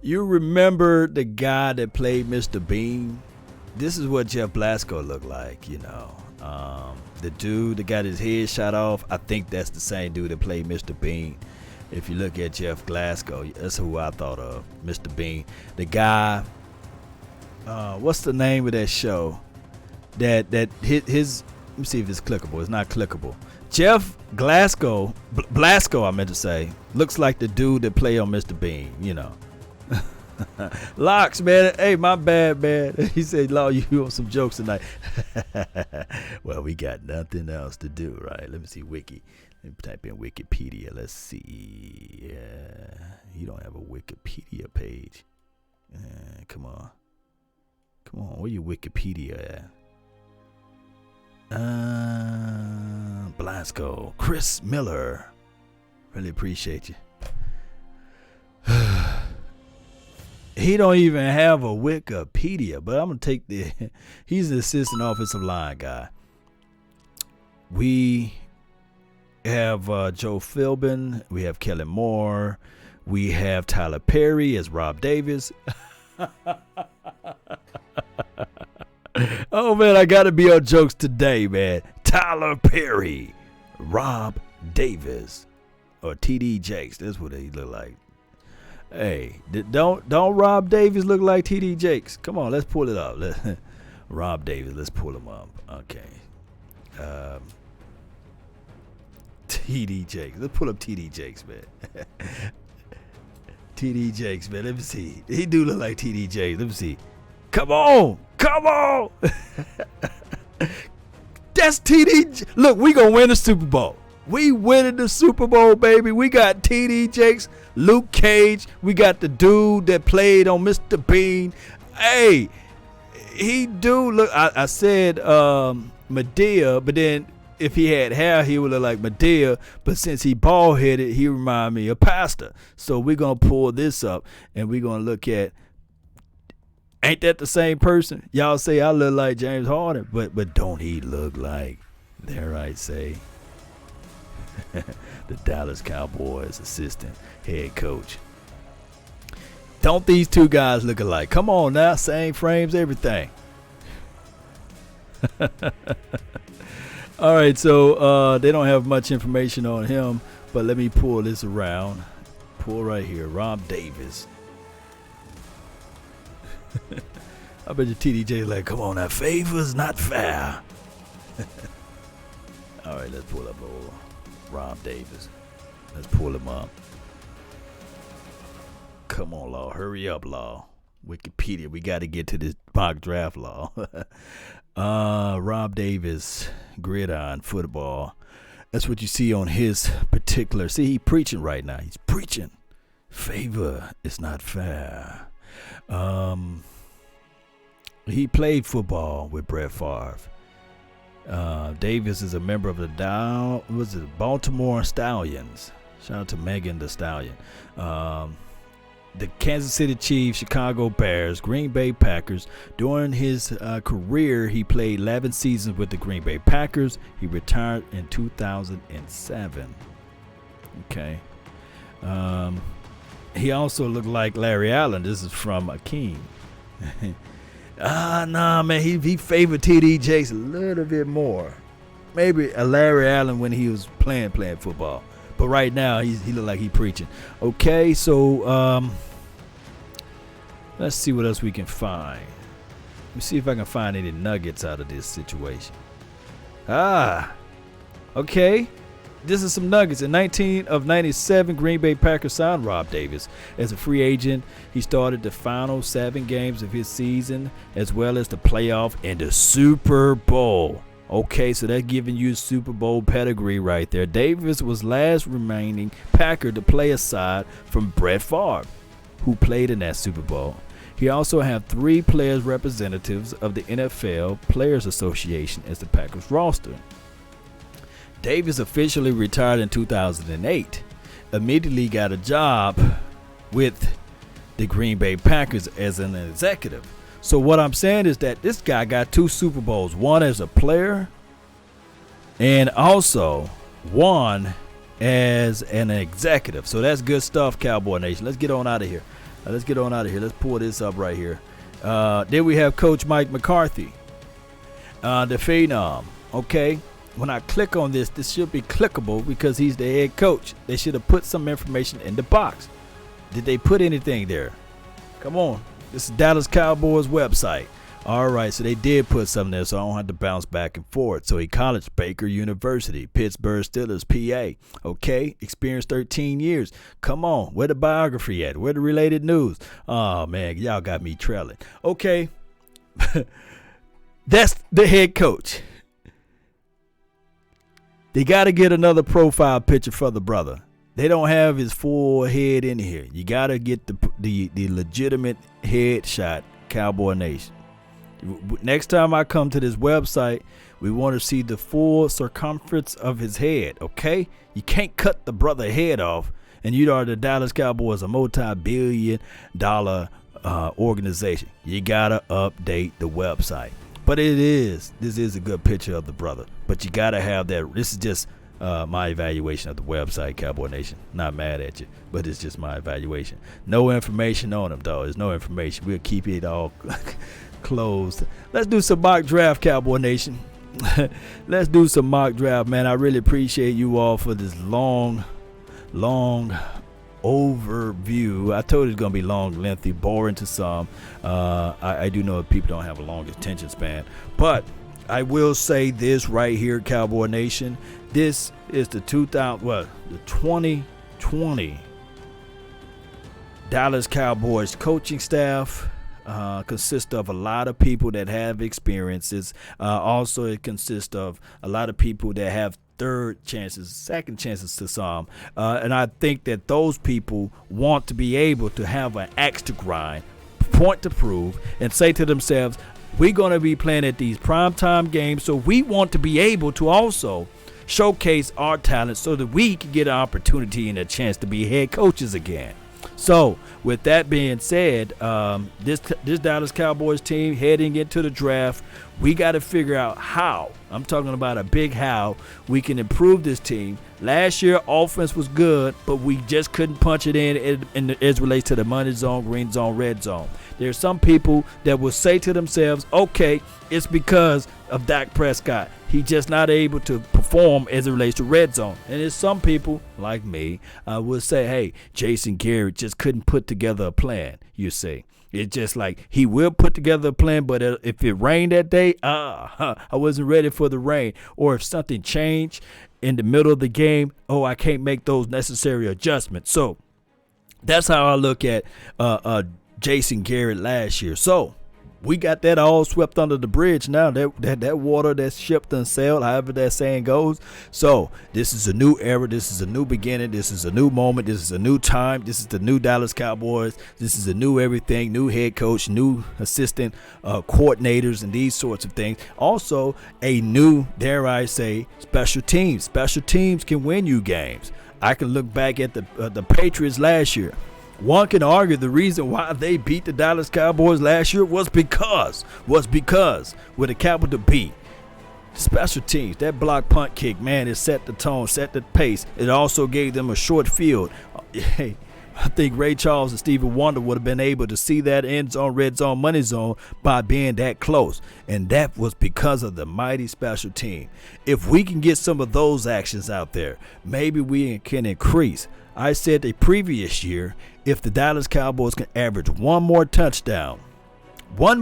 You remember the guy that played Mr. Bean? This is what Jeff Blasco looked like, you know. The dude that got his head shot off, I think that's the same dude that played Mr. Bean. If you look at Jeff Glasgow, that's who I thought of, Mr. Bean. The guy, what's the name of that show? That his let me see if it's clickable. It's not clickable. Jeff Blasco, I meant to say, looks like the dude that played on Mr. Bean, you know. Locks, man. Hey, my bad, man. He said, Law, you want some jokes tonight. Well, we got nothing else to do, right? Let me see Wiki. Let me type in Wikipedia. Let's see. Yeah, you don't have a Wikipedia page. Come on. Where your Wikipedia at? Blasco. Chris Miller. Really appreciate you. He don't even have a Wikipedia, but I'm going to take he's the assistant offensive line guy. We have Joe Philbin. We have Kellen Moore. We have Tyler Perry as Rob Davis. Oh, man, I got to be on jokes today, man. Tyler Perry, Rob Davis, or T.D. Jakes. That's what they look like. Hey, don't Rob Davis look like T.D. Jakes? Come on, let's pull it up. Rob Davis, let's pull him up. Okay. T.D. Jakes. Let's pull up T.D. Jakes, man. T.D. Jakes, man. Let me see. He do look like T.D. Jakes. Let me see. Come on. That's T.D. Look, we gonna win the Super Bowl. We winning the Super Bowl, baby. We got T.D. Jakes, Luke Cage. We got the dude that played on Mr. Bean. Hey, he do look. I said Medea, but then if he had hair, he would look like Medea. But since he bald headed, he remind me of Pastor. So we're gonna pull this up and we're gonna look at. Ain't that the same person? Y'all say I look like James Harden, but don't he look like? There I say. The Dallas Cowboys assistant head coach. Don't these two guys look alike? Come on now, same frames, everything. All right, so they don't have much information on him, but let me pull this around. Pull right here, Rob Davis. I bet your TDJ like, come on, that favor's not fair. All right, let's pull up old Rob Davis. Let's pull him up. Come on, Law. Hurry up, Law. Wikipedia. We got to get to this mock draft, Law. Rob Davis, gridiron football. That's what you see on his particular. See, he's preaching right now. He's preaching. Favor is not fair. He played football with Brett Favre. Davis is a member of the Baltimore Stallions. Shout out to Megan Thee Stallion. The Kansas City Chiefs, Chicago Bears, Green Bay Packers. During his career, he played 11 seasons with the Green Bay Packers. He retired in 2007. Okay. He also looked like Larry Allen. This is from Akeem. Nah, man, he favored TD Jakes a little bit more. Maybe a Larry Allen when he was playing football. But right now, he look like he preaching. Okay, so let's see what else we can find. Let me see if I can find any nuggets out of this situation. Okay. This is some nuggets. In 1997, Green Bay Packers signed Rob Davis as a free agent. He started the final 7 games of his season, as well as the playoff and the Super Bowl. Okay, so that's giving you Super Bowl pedigree right there. Davis was last remaining Packer to play aside from Brett Favre, who played in that Super Bowl. He also had 3 players representatives of the NFL Players Association as the Packers roster. Davis officially retired in 2008. Immediately got a job with the Green Bay Packers as an executive. So what I'm saying is that this guy got 2 Super Bowls, one as a player and also one as an executive. So that's good stuff, Cowboy Nation. Let's get on out of here. Let's pull this up right here. Then we have Coach Mike McCarthy, the Phenom. Okay. When I click on this should be clickable because he's the head coach. They should have put some information in the box. Did they put anything there? Come on. This is Dallas Cowboys website. All right, so they did put something there, so I don't have to bounce back and forth. So he college, Baker University, Pittsburgh Steelers, PA. Okay, experienced 13 years. Come on, where the biography at? Where the related news? Oh, man, y'all got me trailing. Okay, that's the head coach. They got to get another profile picture for the brother. They don't have his full head in here. You got to get the legitimate head shot, Cowboy Nation. Next time I come to this website, we want to see the full circumference of his head, okay? You can't cut the brother head off, and you are the Dallas Cowboys, a multi-billion-dollar organization. You got to update the website. But this is a good picture of the brother. But you got to have that. This is just my evaluation of the website, Cowboy Nation. Not mad at you, but it's just my evaluation. No information on him, though. There's no information. We'll keep it all closed. Let's do some mock draft, Cowboy Nation. Let's do some mock draft, man. I really appreciate you all for this long overview. I told you it's going to be long, lengthy, boring to some. I do know that people don't have a long attention span, but I will say this right here, Cowboy Nation. This is the 2020 Dallas Cowboys coaching staff. Consists of a lot of people that have experiences. Also, it consists of a lot of people that have third chances, second chances to some. And I think that those people want to be able to have an axe to grind, point to prove, and say to themselves, we're going to be playing at these primetime games, so we want to be able to also showcase our talent so that we can get an opportunity and a chance to be head coaches again. So, with that being said, this Dallas Cowboys team heading into the draft, we got to figure out how. I'm talking about a big how we can improve this team. Last year, offense was good, but we just couldn't punch it in as relates to the money zone, green zone, red zone. There are some people that will say to themselves, okay, it's because of Dak Prescott. He just not able to perform as it relates to red zone. And there's some people like me would say, hey, Jason Garrett just couldn't put together a plan, you say. It's just like he will put together a plan, but if it rained that day, I wasn't ready for the rain. Or if something changed in the middle of the game, I can't make those necessary adjustments. So that's how I look at Jason Garrett last year. So we got that all swept under the bridge now. That water, that ship done sailed, however that saying goes. So this is a new era. This is a new beginning. This is a new moment. This is a new time. This is the new Dallas Cowboys. This is a new everything, new head coach, new assistant coordinators, and these sorts of things. Also, a new, dare I say, special teams. Special teams can win you games. I can look back at the Patriots last year. One can argue the reason why they beat the Dallas Cowboys last year was because with a capital B, special teams, that block punt kick, man, it set the tone, set the pace. It also gave them a short field. Hey, I think Ray Charles and Stevie Wonder would have been able to see that end zone, red zone, money zone by being that close. And that was because of the mighty special team. If we can get some of those actions out there, maybe we can increase. I said the previous year, if the Dallas Cowboys can average one more touchdown, we'll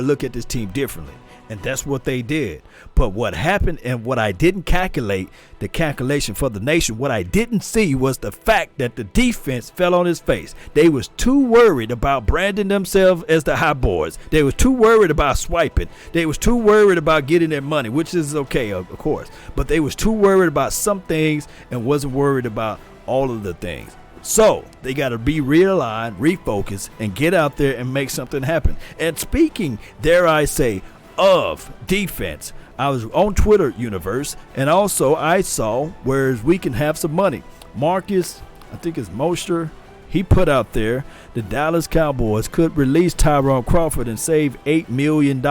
look at this team differently. And that's what they did. But what happened, and what I didn't calculate, the calculation for the nation, what I didn't see was the fact that the defense fell on his face. They was too worried about branding themselves as the high boys. They was too worried about swiping. They was too worried about getting their money, which is okay, of course. But they was too worried about some things and wasn't worried about all of the things. So they got to be realigned, refocus, and get out there and make something happen. And speaking, dare I say, of defense, I was on Twitter universe, and also I saw where we can have some money. Marcus, I think it's Mosher, he put out there the Dallas Cowboys could release Tyrone Crawford and save $8 million.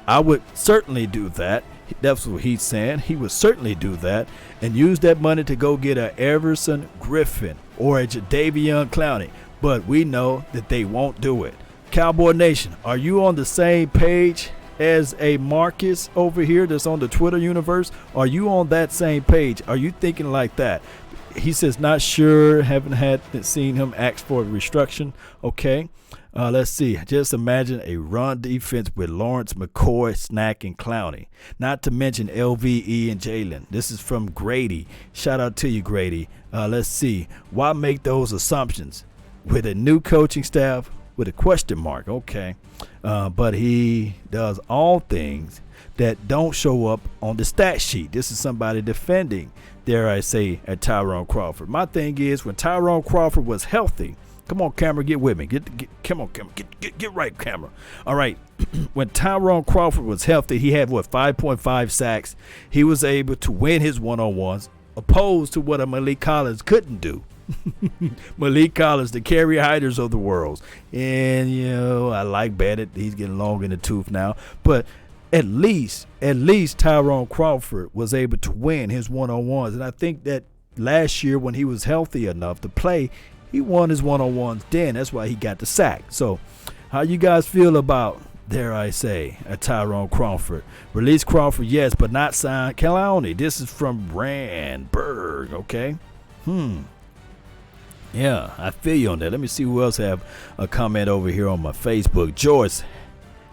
I would certainly do that. That's what he's saying. He would certainly do that and use that money to go get a Everson Griffin or a Jadeveon Clowney. But we know that they won't do it. Cowboy Nation, are you on the same page as a Marcus over here that's on the Twitter universe? Are you on that same page? Are you thinking like that? He says, not sure, haven't seen him ask for a restructuring. Okay. Let's see. Just imagine a run defense with Lawrence, McCoy, Snack, and Clowney. Not to mention LVE and Jalen. This is from Grady. Shout out to you, Grady. Let's see. Why make those assumptions? With a new coaching staff with a question mark. Okay. But he does all things that don't show up on the stat sheet. This is somebody defending, dare I say, at Tyrone Crawford. My thing is, when Tyrone Crawford was healthy, come on, camera, get with me. Come on, camera, get right, camera. All right. When Tyrone Crawford was healthy, he had 5.5 sacks. He was able to win his one-on-ones, opposed to what a Malik Collins couldn't do. Malik Collins, the Kerry Hiders of the world. And, I like Bennett. He's getting long in the tooth now. But at least Tyrone Crawford was able to win his one-on-ones. And I think that last year when he was healthy enough to play, he won his one-on-ones then. That's why he got the sack. So how you guys feel about, dare I say, a Tyrone Crawford? Release Crawford, yes, but not sign Clowney. This is from Randberg, okay? Yeah, I feel you on that. Let me see who else have a comment over here on my Facebook. Joyce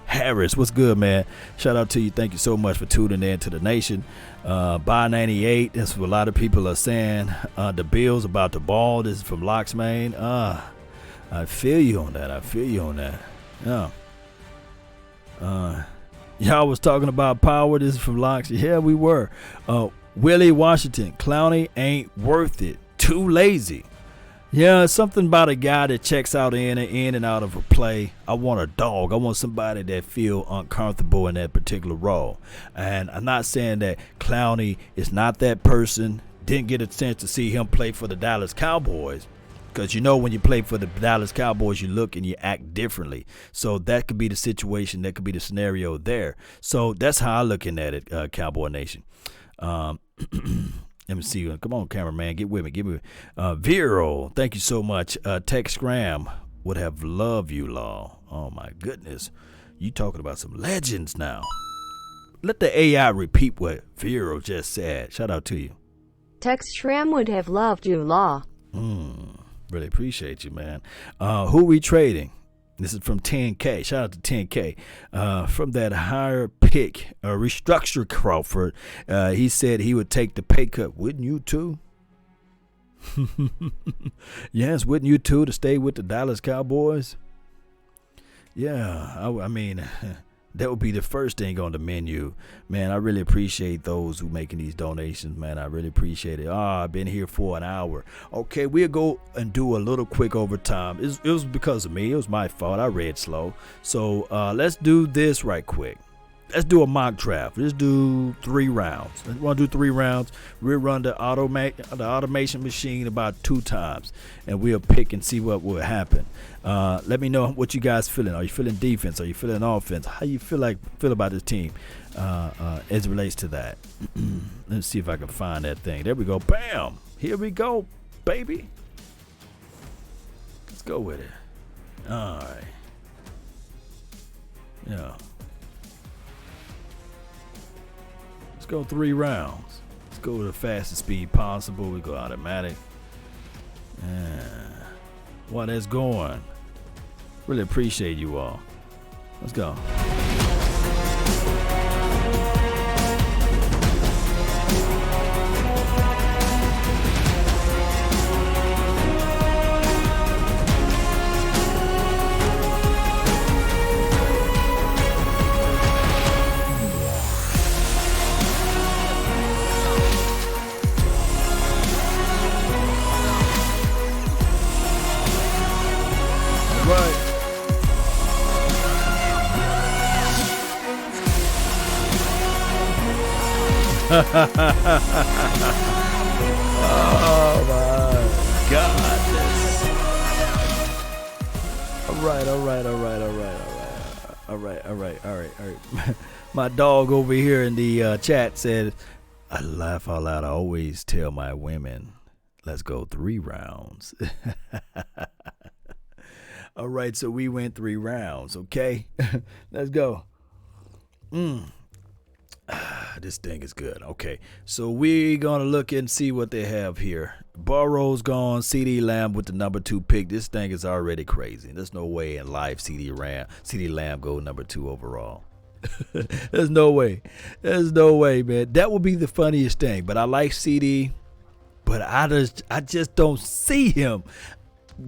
Harris, what's good, man? Shout out to you. Thank you so much for tuning in to the nation. By 98, that's what a lot of people are saying. The Bills about the ball. This is from Locks, Maine. I feel you on that. Yeah. Y'all was talking about power. This is from Locks. Yeah, we were. Willie Washington, Clowney ain't worth it. Too lazy. Yeah, it's something about a guy that checks out in and out of a play. I want a dog. I want somebody that feel uncomfortable in that particular role. And I'm not saying that Clowney is not that person. Didn't get a chance to see him play for the Dallas Cowboys. Because when you play for the Dallas Cowboys, you look and you act differently. So that could be the situation. That could be the scenario there. So that's how I'm looking at it, Cowboy Nation. Let me see. Come on, cameraman. Get with me. Vero, thank you so much. Tex Graham would have loved you, Law. Oh, my goodness. You talking about some legends now. let the AI repeat what Vero just said. Shout out to you. Tex Schramm would have loved you, Law. Really appreciate you, man. Who we trading? This is from 10K. Shout out to 10K. From that higher pick, restructure Crawford. He said he would take the pay cut. Wouldn't you too? Yes, wouldn't you too, to stay with the Dallas Cowboys? Yeah, I mean, that would be the first thing on the menu. Man, I really appreciate those who making these donations, man. I really appreciate it. I've been here for an hour. Okay, we'll go and do a little quick overtime. It was because of me. It was my fault. I read slow. So let's do this right quick. Let's do a mock draft. Let's do 3 rounds. Let's want to do 3 rounds. We'll run the automation machine about 2 times, and we'll pick and see what will happen. Let me know what you guys feeling. Are you feeling defense? Are you feeling offense? How you feel about this team as it relates to that? Let's see if I can find that thing. There we go. Bam. Here we go, baby. Let's go with it. All right. Yeah. Go 3 rounds. Let's go the fastest speed possible. We go automatic. While that's going, really appreciate you all. Let's go. Oh my goodness. All right. My dog over here in the chat said, I laugh out loud. I always tell my women, let's go 3 rounds. All right, so we went 3 rounds, okay? Let's go. This thing is good. Okay, so we're going to look and see what they have here. Burrow's gone. CeeDee Lamb with the number 2 pick. This thing is already crazy. There's no way in life CeeDee Lamb go number 2 overall. There's no way. There's no way, man. That would be the funniest thing. But I like CeeDee, but I just don't see him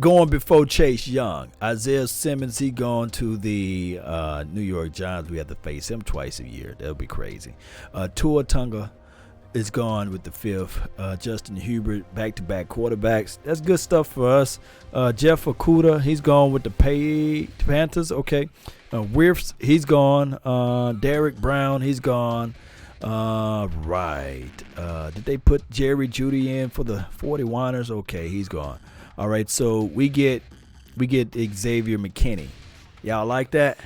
going before Chase Young. Isaiah Simmons, he gone to the New York Giants. We have to face him twice a year. That'll be crazy. Tua Tunga is gone with the 5th. Justin Herbert, back-to-back quarterbacks. That's good stuff for us. Jeff Okuda, he's gone with the Panthers. Okay. Wirfs, he's gone. Derek Brown, he's gone. Right. Did they put Jerry Jeudy in for the 49ers? Okay, he's gone. All right, so we get Xavier McKinney. Y'all like that?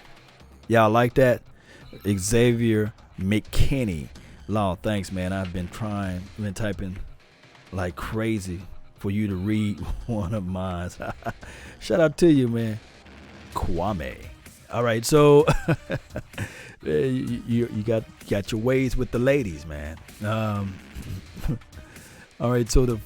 Xavier McKinney. Law, thanks, man. I've been typing like crazy for you to read one of mine. Shout out to you, man. Kwame. All right, so you got your ways with the ladies, man. All right, so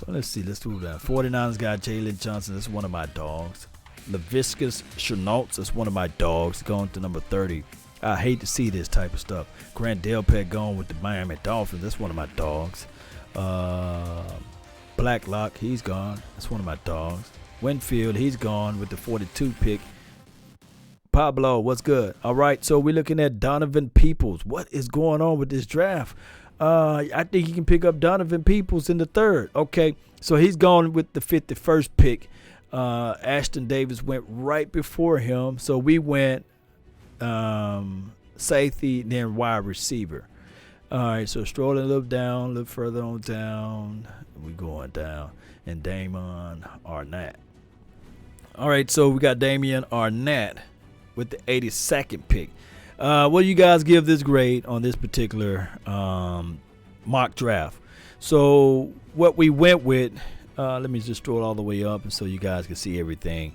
let's see. Let's do that. 49ers got Jalen Johnson. That's one of my dogs. Laviscus Chenault. That's one of my dogs. Going to number 30. I hate to see this type of stuff. Grant Delpit going with the Miami Dolphins. That's one of my dogs. Blacklock. He's gone. That's one of my dogs. Winfield. He's gone with the 42 pick. Pablo. What's good? All right. So we're looking at Donovan Peoples. What is going on with this draft? I think you can pick up Donovan Peoples in the 3rd. Okay, so he's gone with the 51st pick. Ashton Davis went right before him. So we went safety, then wide receiver. All right, so strolling a little further on down. We're going down. And Damon Arnett. All right, so we got Damian Arnett with the 82nd pick. What do you guys give this grade on this particular mock draft? So what we went with, let me just throw it all the way up and so you guys can see everything.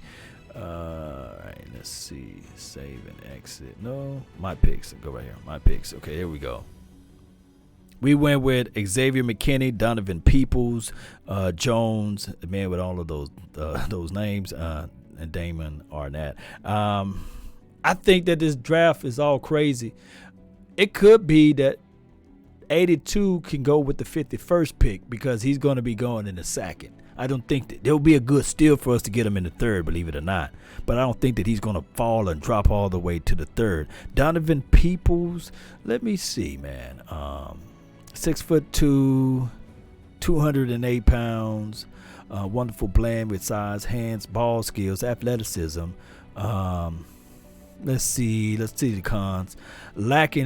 All right, let's see. Save and exit. No, my picks. Go right here. My picks. Okay, here we go. We went with Xavier McKinney, Donovan Peoples, Jones, the man with all of those names, and Damon Arnett. I think that this draft is all crazy. It could be that 82 can go with the 51st pick because he's going to be going in the second. I don't think that there'll be a good steal for us to get him in the third, believe it or not. But I don't think that he's going to fall and drop all the way to the third. Donovan Peoples, let me see, man. 6'2", 208 pounds. Wonderful blend with size, hands, ball skills, athleticism. Let's see the cons. Lacking,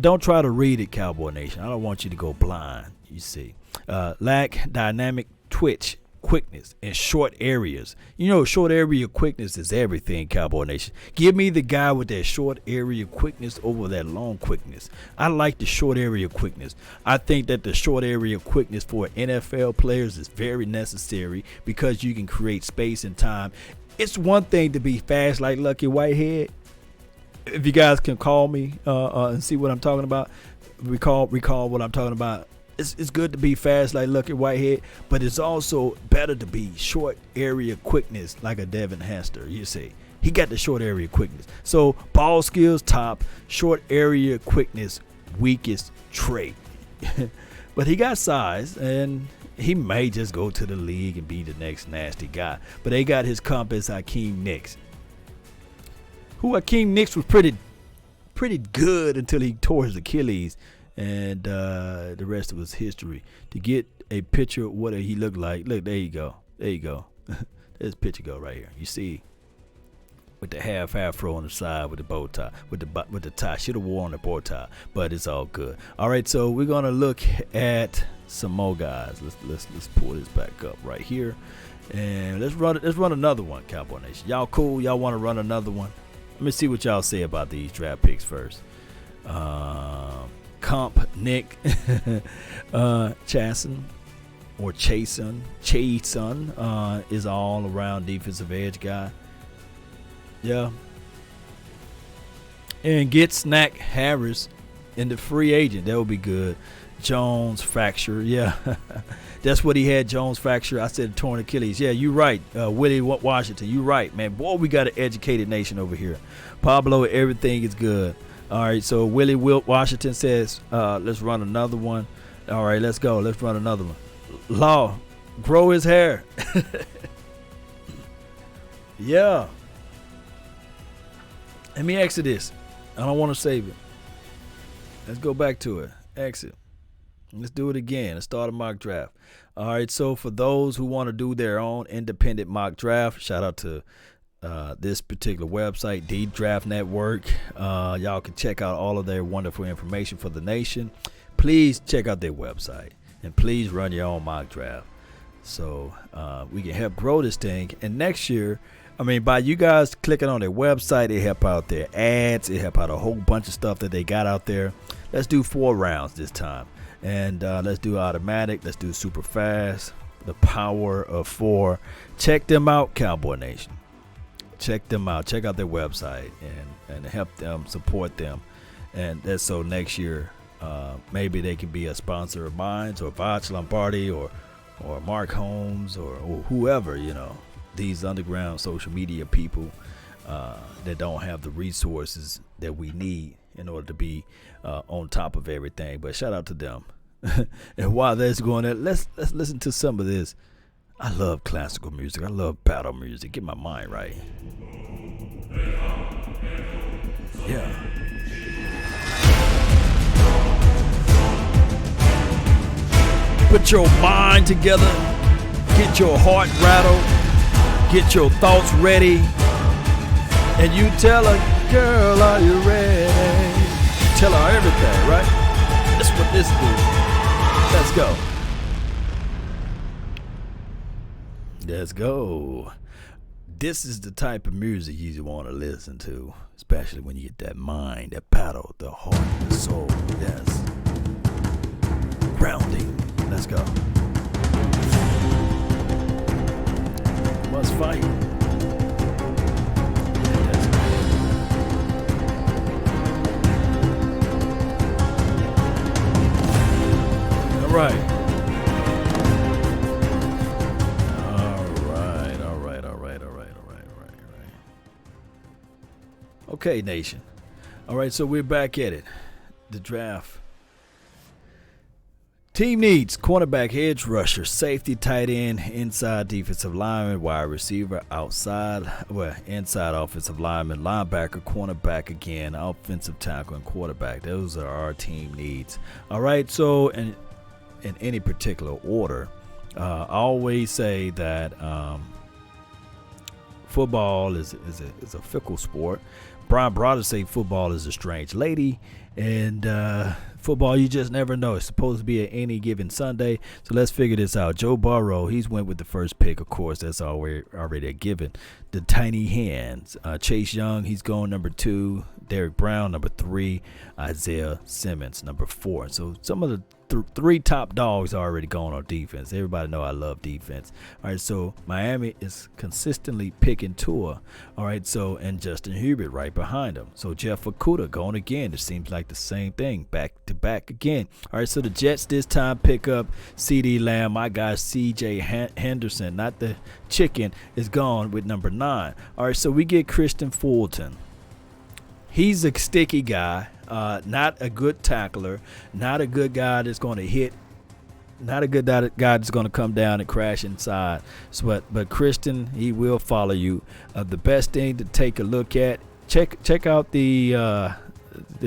don't try to read it, Cowboy Nation. I don't want you to go blind, you see. Lack dynamic twitch, quickness in short areas. You know, short area quickness is everything, Cowboy Nation. Give me the guy with that short area quickness over that long quickness. I like the short area quickness. I think that the short area quickness for NFL players is very necessary because you can create space and time. It's one thing to be fast like Lucky Whitehead. If you guys can call me and see what I'm talking about, recall what I'm talking about. It's good to be fast like Lucky Whitehead, but it's also better to be short area quickness like a Devin Hester. You see, he got the short area quickness. So ball skills top, short area quickness weakest trait. But he got size, and he may just go to the league and be the next nasty guy. But they got his compass, Hakeem Nicks. Hakeem Nicks was pretty good until he tore his Achilles. And the rest of his history. To get a picture of what he looked like, look, there you go. There's a picture go right here. You see, with the half afro on the side, with the bow tie, with the tie. Should have worn the bow tie, but it's all good. All right, so we're gonna look at some more guys. Let's pull this back up right here, and let's run another one, Cowboy Nation. Y'all cool? Y'all want to run another one? Let me see what y'all say about these draft picks first. Comp Nick Chasen or Chasen is all around defensive edge guy. Yeah. And get Snack Harris in the free agent. That would be good. Jones fracture. Yeah. That's what he had, Jones fracture. I said torn Achilles. Yeah, you're right. Willie Washington, you're right, man. Boy, we got an educated nation over here. Pablo, everything is good. All right, so Willie Wilt Washington says, let's run another one. All right, let's go. Let's run another one. Law, grow his hair. Yeah. Let me exit this. I don't want to save it. Let's go back to it. Exit. Let's do it again. Let's start a mock draft. All right, so for those who want to do their own independent mock draft, shout out to this particular website, D Draft Network. Y'all can check out all of their wonderful information for the nation. Please check out their website and please run your own mock draft so we can help grow this thing. And next year, by you guys clicking on their website, it help out their ads, it help out a whole bunch of stuff that they got out there. Let's do 4 rounds this time, and let's do automatic, let's do super fast, the power of 4. Check them out, Cowboy Nation. Check them out. Check out their website and help them, support them. And that's so next year, maybe they can be a sponsor of mine, or Vach Lombardi, or Mark Holmes, or whoever, these underground social media people that don't have the resources that we need in order to be on top of everything. But shout out to them. And while that's going on, let's listen to some of this. I love classical music. I love battle music. Get my mind right. Yeah. Put your mind together. Get your heart rattled. Get your thoughts ready. And you tell her, girl, are you ready? Tell her everything, right? That's what this is. Let's go. Let's go. This is the type of music you want to listen to, especially when you get that mind, that paddle, the heart, the soul. Yes. Grounding. Let's go. Must fight. right. Okay, nation. All right, so we're back at it. The draft. Team needs cornerback, edge rusher, safety, tight end, inside defensive lineman, wide receiver, inside offensive lineman, linebacker, cornerback again, offensive tackle, and quarterback. Those are our team needs. All right, so in any particular order, I always say that football is a fickle sport. Brian Broder say football is a strange lady, and football, you just never know. It's supposed to be at any given Sunday, so let's figure this out. Joe Burrow, he's went with the first pick, of course. That's already a given. The tiny hands. Chase Young, he's going number 2. Derek Brown, number 3. Isaiah Simmons, number 4. So some of the 3 top dogs are already going on defense. Everybody know I love defense. All right, so Miami is consistently picking Tua. All right, so and Justin Herbert right behind him. So Jeff Okudah going again. It seems like the same thing, back to back again. All right, so the Jets this time pick up CeeDee Lamb. My guy C.J. Henderson, not the chicken, is gone with number 9. All right, so we get Christian Fulton. He's a sticky guy, not a good tackler, not a good guy that's going to hit, not a good guy that's going to come down and crash inside. So, but Christian, he will follow you. The best thing to take a look at, check out the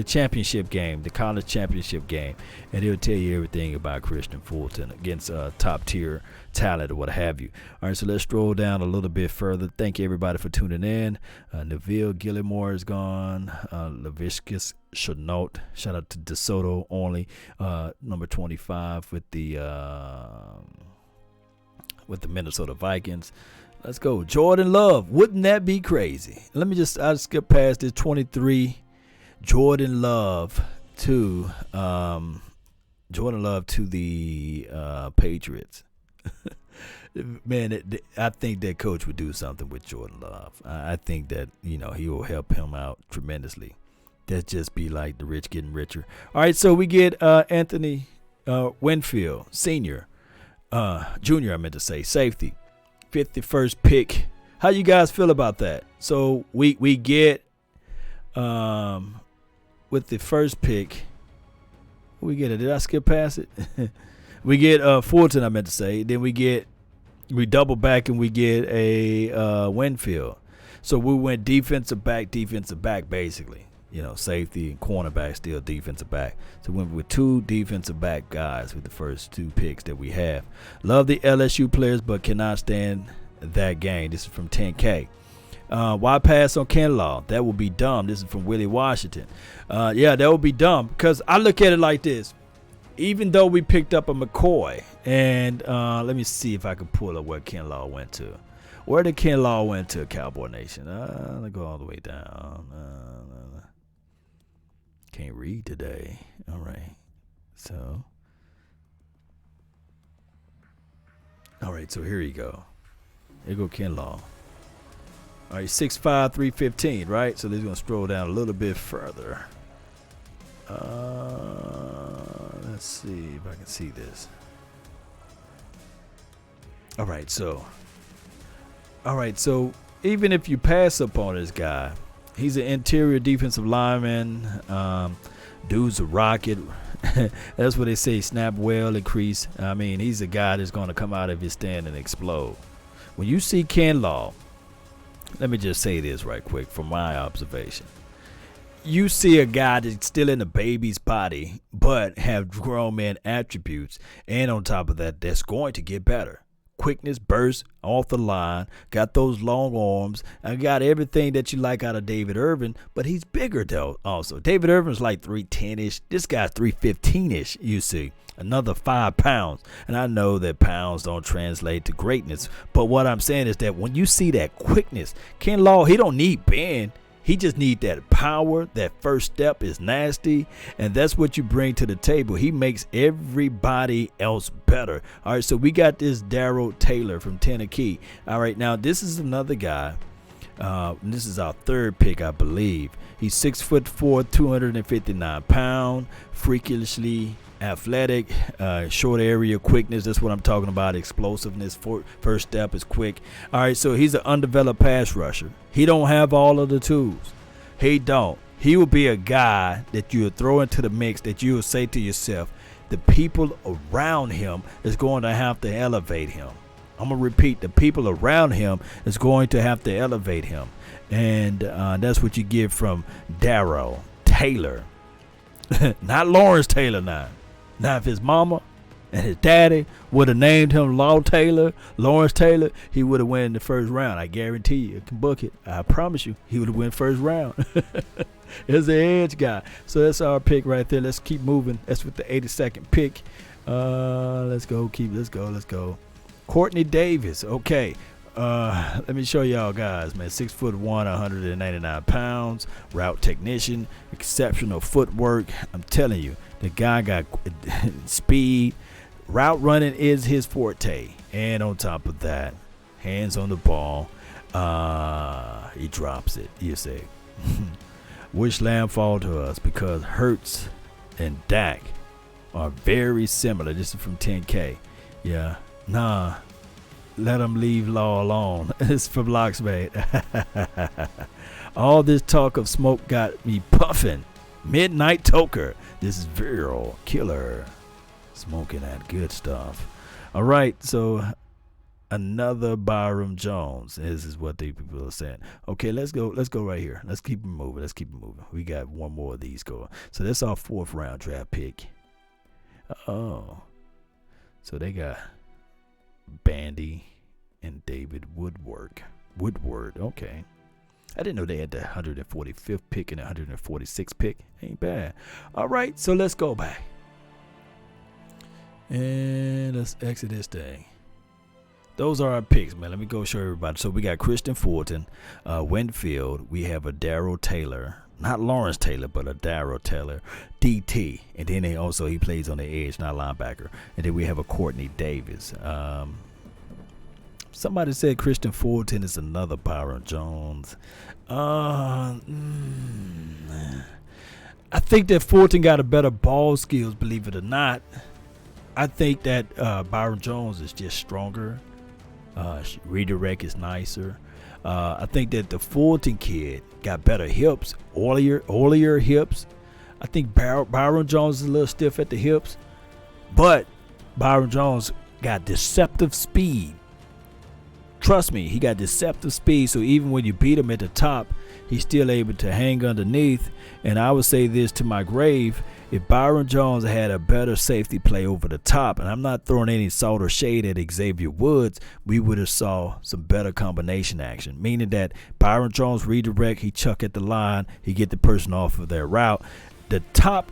championship game, the college championship game, and it'll tell you everything about Christian Fulton against top tier talent or what have you. All right, so let's scroll down a little bit further. Thank you everybody for tuning in. Neville Gillimore is gone. Laviscus Chenault, shout out to DeSoto only, number 25 with the Minnesota Vikings. Let's go. Jordan Love. Wouldn't that be crazy? I'll skip past this 23. Jordan Love to the Patriots. Man, I think that coach would do something with Jordan Love. I think that he will help him out tremendously. That just be like the rich getting richer. All right, so we get Anthony Winfield, senior, junior. I meant to say safety, 51st pick. How you guys feel about that? So we get with the first pick, we get it. Did I skip past it? We get Fulton, I meant to say. Then we double back and we get a Winfield. So we went defensive back, basically. Safety and cornerback, still defensive back. So we went with 2 defensive back guys with the first 2 picks that we have. Love the LSU players, but cannot stand that game. This is from 10K. Why pass on Kinlaw? That would be dumb. This is from Willie Washington. Yeah, that would be dumb because I look at it like this. Even though we picked up a McCoy, and let me see if I can pull up where Kinlaw went to. Where did Kinlaw went to, Cowboy Nation? Let's go all the way down. Can't read today. All right. So here you go. Here go Kinlaw. All right, 6'5", 315, right? So they're going to scroll down a little bit further. Let's see if I can see this. All right, so even if you pass up on this guy, he's an interior defensive lineman. Dude's a rocket. That's what they say, snap well, increase. I mean, he's a guy that's going to come out of his stand and explode. When you see Kinlaw, let me just say this right quick from my observation. You see a guy that's still in a baby's body, but have grown man attributes, and on top of that, that's going to get better. Quickness, burst, off the line, got those long arms, and got everything that you like out of David Irvin, but he's bigger though also. David Irvin's like 310-ish. This guy's 315-ish, you see. Another 5 pounds. And I know that pounds don't translate to greatness, but what I'm saying is that when you see that quickness, Kinlaw, he don't need bend. He just need that power. That first step is nasty, and that's what you bring to the table. He makes everybody else better. All right, so we got this Darryl Taylor from Tennessee. All right, now this is another guy. This is our 3rd pick, I believe. He's 6'4", 259 pounds, freakishly athletic, short area quickness. That's what I'm talking about. Explosiveness. First step is quick. All right, so he's an undeveloped pass rusher. He don't have all of the tools. He don't. He will be a guy that you'll throw into the mix that you'll say to yourself, the people around him is going to have to elevate him. I'm going to repeat, the people around him is going to have to elevate him. And that's what you get from Darrell Taylor. Not Lawrence Taylor now. Now, if his mama and his daddy would have named him Lawrence Taylor, he would have won in the first round. I guarantee you. I can book it. I promise you. He would have won first round. He's the edge guy. So that's our pick right there. Let's keep moving. That's with the 82nd pick. Let's go. Courtney Davis. Okay. Let me show y'all guys, man. 6'1", 199 pounds. Route technician. Exceptional footwork. I'm telling you, the guy got speed. Route running is his forte. And on top of that, hands on the ball. He drops it. You say. Wish Lamb fall to us because Hurts and Dak are very similar. This is from 10K. Yeah. Nah. Let them leave Law alone. It's from Locksmith. All this talk of smoke got me puffing. Midnight Toker. This is viral killer. Smoking that good stuff. All right, so another Byron Jones. This is what the people are saying. Okay, let's go right here. Let's keep it moving. We got one more of these going. So that's our 4th round draft pick. Oh. So they got Bandy and David Woodward. Okay. I didn't know they had the 145th pick and the 146th pick. Ain't bad. All right, so let's go back. And let's exit this thing. Those are our picks, man. Let me go show everybody. So we got Christian Fulton, Winfield. We have a Darrell Taylor. Not Lawrence Taylor, but a Darrell Taylor. DT. And then he plays on the edge, not linebacker. And then we have a Courtney Davis. Somebody said Christian Fulton is another Byron Jones. I think that Fulton got a better ball skills, believe it or not. I think that Byron Jones is just stronger. Redirect is nicer. I think that the Fulton kid got better hips, oilier hips. I think Byron Jones is a little stiff at the hips, but Byron Jones got deceptive speed. Trust me, he got deceptive speed, so even when you beat him at the top, he's still able to hang underneath. And I would say this to my grave, if Byron Jones had a better safety play over the top, and I'm not throwing any salt or shade at Xavier Woods, we would have saw some better combination action, meaning that Byron Jones redirect, he chuck at the line, he get the person off of their route. The top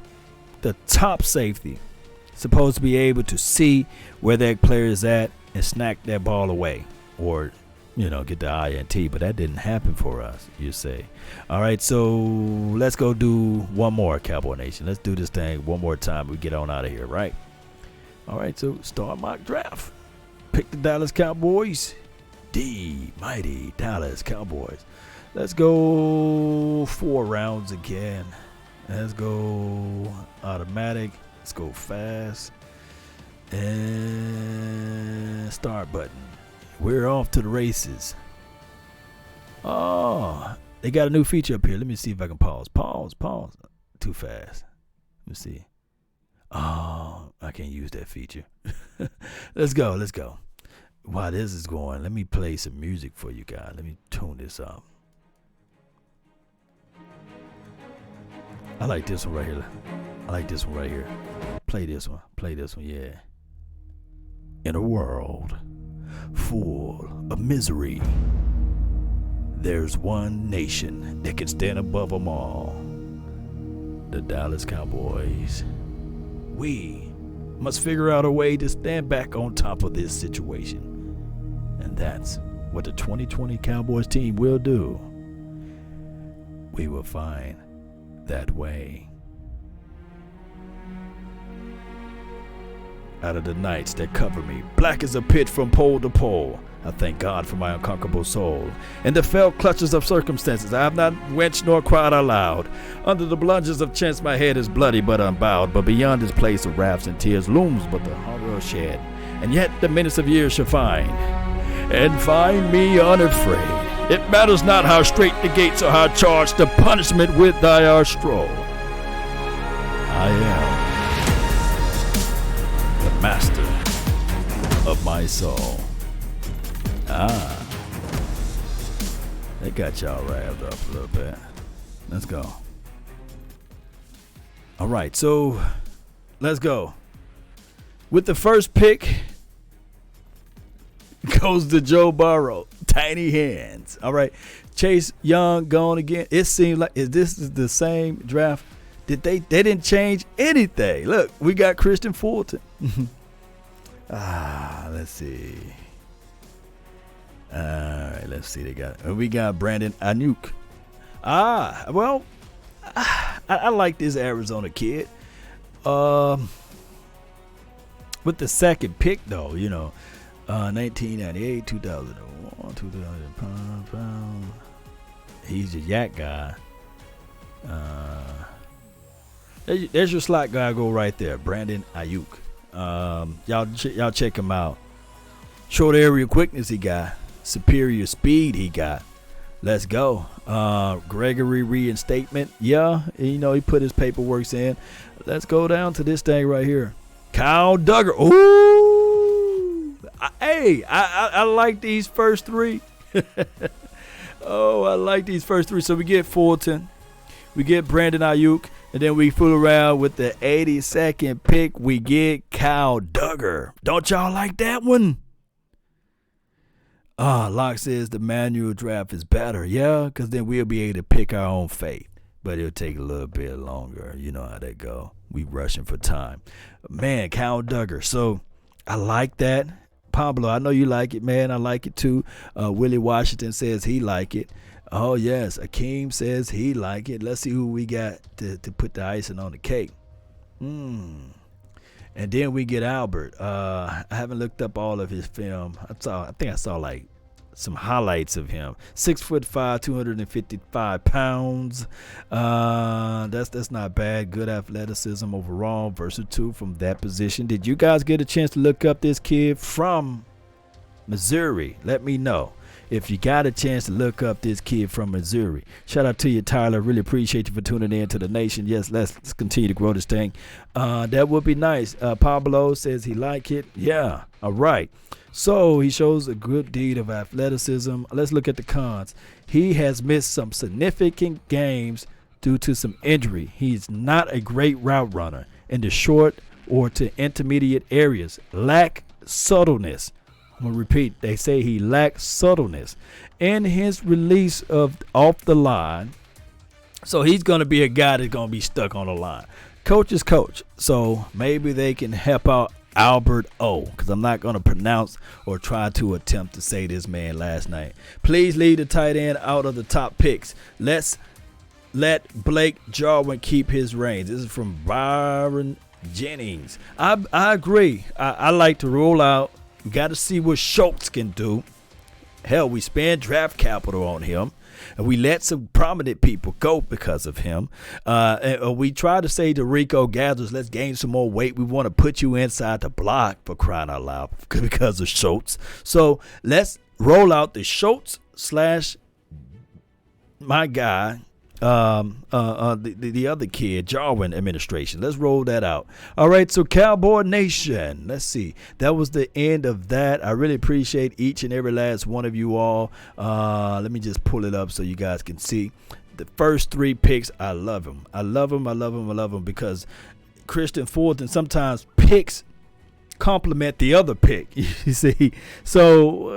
safety supposed to be able to see where that player is at and snack that ball away, or get the INT, but that didn't happen for us, you say. All right, so let's go do one more, Cowboy Nation. Let's do this thing one more time. We get on out of here, right? All right, so start mock draft. Pick the Dallas Cowboys. The mighty Dallas Cowboys. Let's go 4 rounds again. Let's go automatic. Let's go fast. And start button. We're off to the races. Oh, they got a new feature up here. Let me see if I can pause. Pause. Too fast. Let me see. Oh, I can't use that feature. Let's go. While this is going, let me play some music for you guys. Let me tune this up. I like this one right here. Play this one, yeah. In a world full of misery, there's one nation that can stand above them all. The Dallas Cowboys. We must figure out a way to stand back on top of this situation. And that's what the 2020 Cowboys team will do. We will find that way. out of the nights that cover me, black as a pit from pole to pole. I thank God for my unconquerable soul. In the fell clutches of circumstances, I have not wenched nor cried aloud. Under the bludgeons of chance, my head is bloody but unbowed. But beyond this place of wraths and tears looms but the horror shed. And yet the minutes of years shall find me unafraid. It matters not how straight the gates or how charged the punishment with thy our stroll. I am the master of my soul. They got y'all riled up a little bit. Let's go. All right, so let's go. With the first pick goes to Joe Burrow. Tiny hands. All right. Chase Young gone again. It seems like this is the same draft. They didn't change anything. Look, we got Christian Fulton. Let's see. All right, let's see. We got Brandon Ayuk. I like this Arizona kid. With the second pick, though, 1998, 2001, 2000 pound. He's a yak guy. There's your slot guy. Go right there, Brandon Ayuk. Y'all check him out. Short area quickness he got. Superior speed he got. Let's go. Gregory reinstatement. Yeah, he put his paperwork in. Let's go down to this thing right here. Kyle Duggar. Ooh. I like these first three. I like these first three. So we get Fulton. We get Brandon Ayuk. And then we fool around with the 82nd pick. We get Kyle Duggar. Don't y'all like that one? Locke says the manual draft is better. Yeah, because then we'll be able to pick our own fate. But it'll take a little bit longer. You know how that go. We rushing for time. Man, Kyle Duggar. So I like that. Pablo, I know you like it, man. I like it too. Willie Washington says he like it. Oh, yes. Akeem says he like it. Let's see who we got to put the icing on the cake. And then we get Albert. I haven't looked up all of his film. I think I saw like some highlights of him. 6'5", 255 pounds. That's not bad. Good athleticism overall. Versatile from that position. Did you guys get a chance to look up this kid from Missouri? Let me know if you got a chance to look up this kid from Missouri. Shout out to you, Tyler. Really appreciate you for tuning in to the nation. Yes, let's continue to grow this thing. That would be nice. Pablo says he like it. Yeah, all right. So he shows a good deed of athleticism. Let's look at the cons. He has missed some significant games due to some injury. He's not a great route runner in the short or to intermediate areas. Lack subtleness. I'm going to repeat. They say he lacks subtleness in his release of off the line. So he's going to be a guy that's going to be stuck on the line. Coach is coach. So maybe they can help out Albert O, because I'm not going to pronounce or try to attempt to say this man last night. Please leave the tight end out of the top picks. Let's let Blake Jarwin keep his reins. This is from Byron Jennings. I agree. I like to roll out. We got to see what Schultz can do. Hell, we spend draft capital on him. And we let some prominent people go because of him. And we try to say to Rico Gathers, let's gain some more weight. We want to put you inside the block, for crying out loud, because of Schultz. So let's roll out the Schultz / my guy, the other kid, Jarwin administration. Let's roll that out. All right, so Cowboy Nation. Let's see. That was the end of that. I really appreciate each and every last one of you all. Let me just pull it up so you guys can see. The first three picks, I love them. I love them because Christian Fulton sometimes picks complement the other pick, you see. So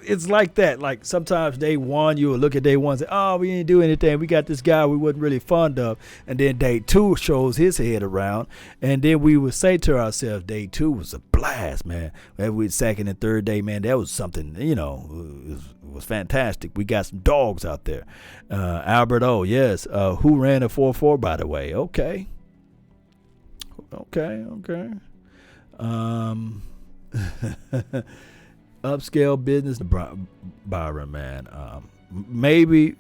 it's like that. Like sometimes day one, you will look at day one and say, oh, we didn't do anything. We got this guy we wasn't really fond of. And then day two shows his head around. And then we would say to ourselves, day two was a blast, man. Every second and third day, man, that was something, it was fantastic. We got some dogs out there. Albert O, yes. Who ran a 4.4, by the way? Okay. Upscale business, Byron, man. Maybe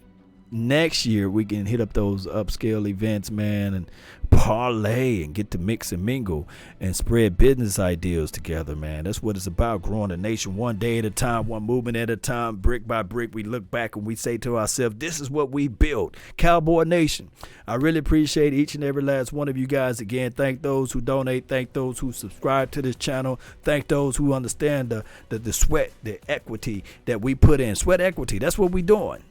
next year we can hit up those upscale events, man, and parlay and get to mix and mingle and spread business ideas together, man. That's what it's about, growing a nation one day at a time, one movement at a time, brick by brick. We look back and we say to ourselves, this is what we built, Cowboy Nation. I really appreciate each and every last one of you guys. Again, thank those who donate, thank those who subscribe to this channel, thank those who understand the sweat, the equity that we put in. Sweat equity, that's what we doing.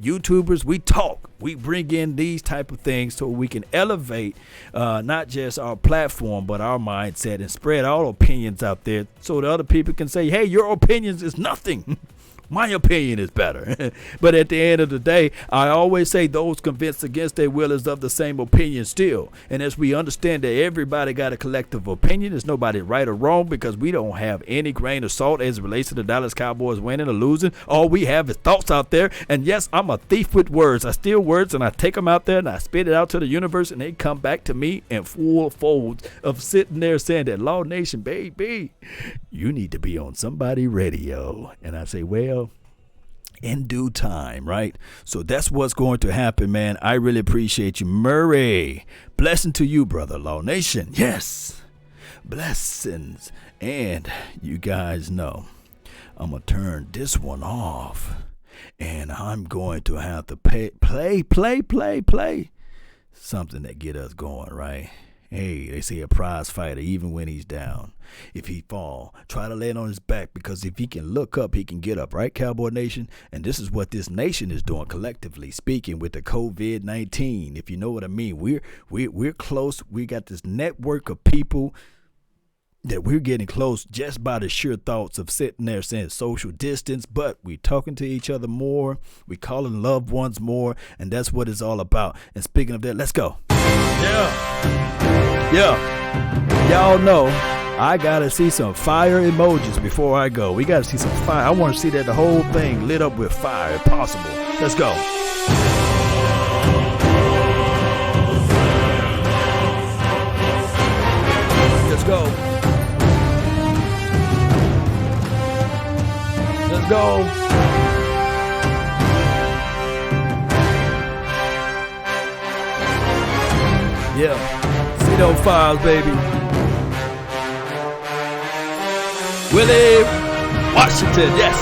YouTubers, we talk, we bring in these type of things so we can elevate not just our platform but our mindset and spread our opinions out there so the other people can say, hey, your opinions is nothing. My opinion is better. But at the end of the day, I always say those convinced against their will is of the same opinion still. And as we understand that everybody got a collective opinion, there's nobody right or wrong, because we don't have any grain of salt as it relates to the Dallas Cowboys winning or losing. All we have is thoughts out there. And yes, I'm a thief with words. I steal words and I take them out there and I spit it out to the universe, and they come back to me in full folds of sitting there saying that, Law Nation, baby, you need to be on somebody radio. And I say, well, in due time, right? So that's what's going to happen, man. I really appreciate you, Murray. Blessing to you, brother. Law Nation. Yes. Blessings. And you guys know I'm going to turn this one off, and I'm going to have to play something that get us going, right? Hey, they say a prize fighter, even when he's down. If he fall, try to land on his back, because if he can look up, he can get up, right, Cowboy Nation? And this is what this nation is doing, collectively speaking, with the COVID-19. If you know what I mean, we're close. We got this network of people that we're getting close just by the sheer thoughts of sitting there saying social distance, but we talking to each other more, we calling loved ones more, and that's what it's all about. And speaking of that, let's go. Yeah. Y'all know I gotta see some fire emojis before I go. We gotta see some fire. I want to see that the whole thing lit up with fire if possible. Let's go. Let's go. Let's go. Yeah. See those files, baby. Willie Washington, yes.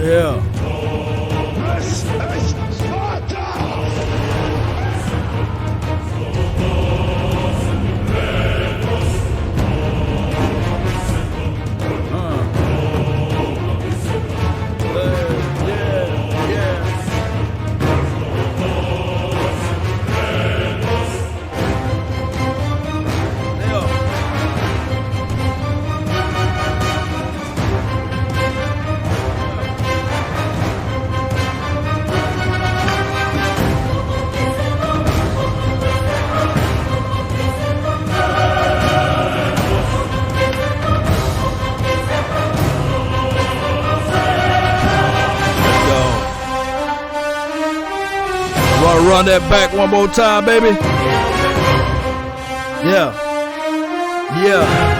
Yeah. Run that back one more time, baby. Yeah. Yeah.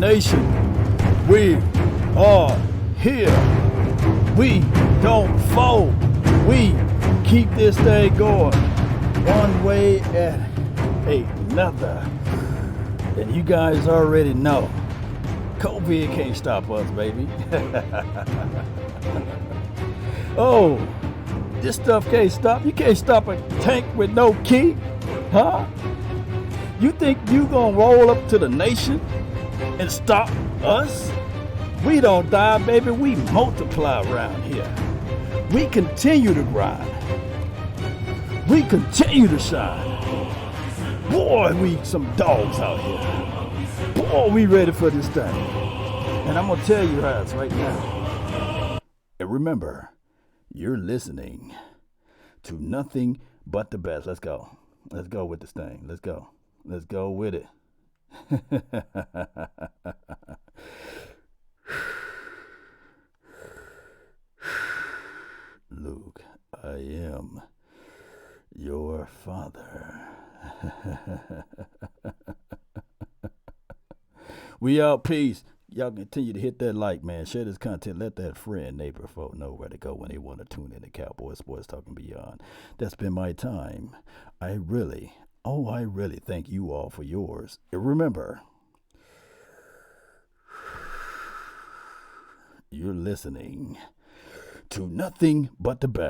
nation. We are here. We don't fold. We keep this thing going one way and another. And you guys already know, COVID can't stop us, baby. Oh, this stuff can't stop. You can't stop a tank with no key, huh? You think you gonna roll up to the nation and stop us? We don't die, baby. We multiply around here. We continue to grind. We continue to shine. Boy, we some dogs out here. Boy, we ready for this thing. And I'm gonna tell you guys right now. And remember, you're listening to nothing but the best. Let's go. Let's go with this thing. Let's go. Let's go with it. Luke, I am your father. We out. Peace. Y'all continue to hit that like, man. Share this content. Let that friend, neighbor, folk know where to go when they want to tune in to Cowboys Sports Talking Beyond. That's been my time. I really thank you all for yours. And remember, you're listening to nothing but the best.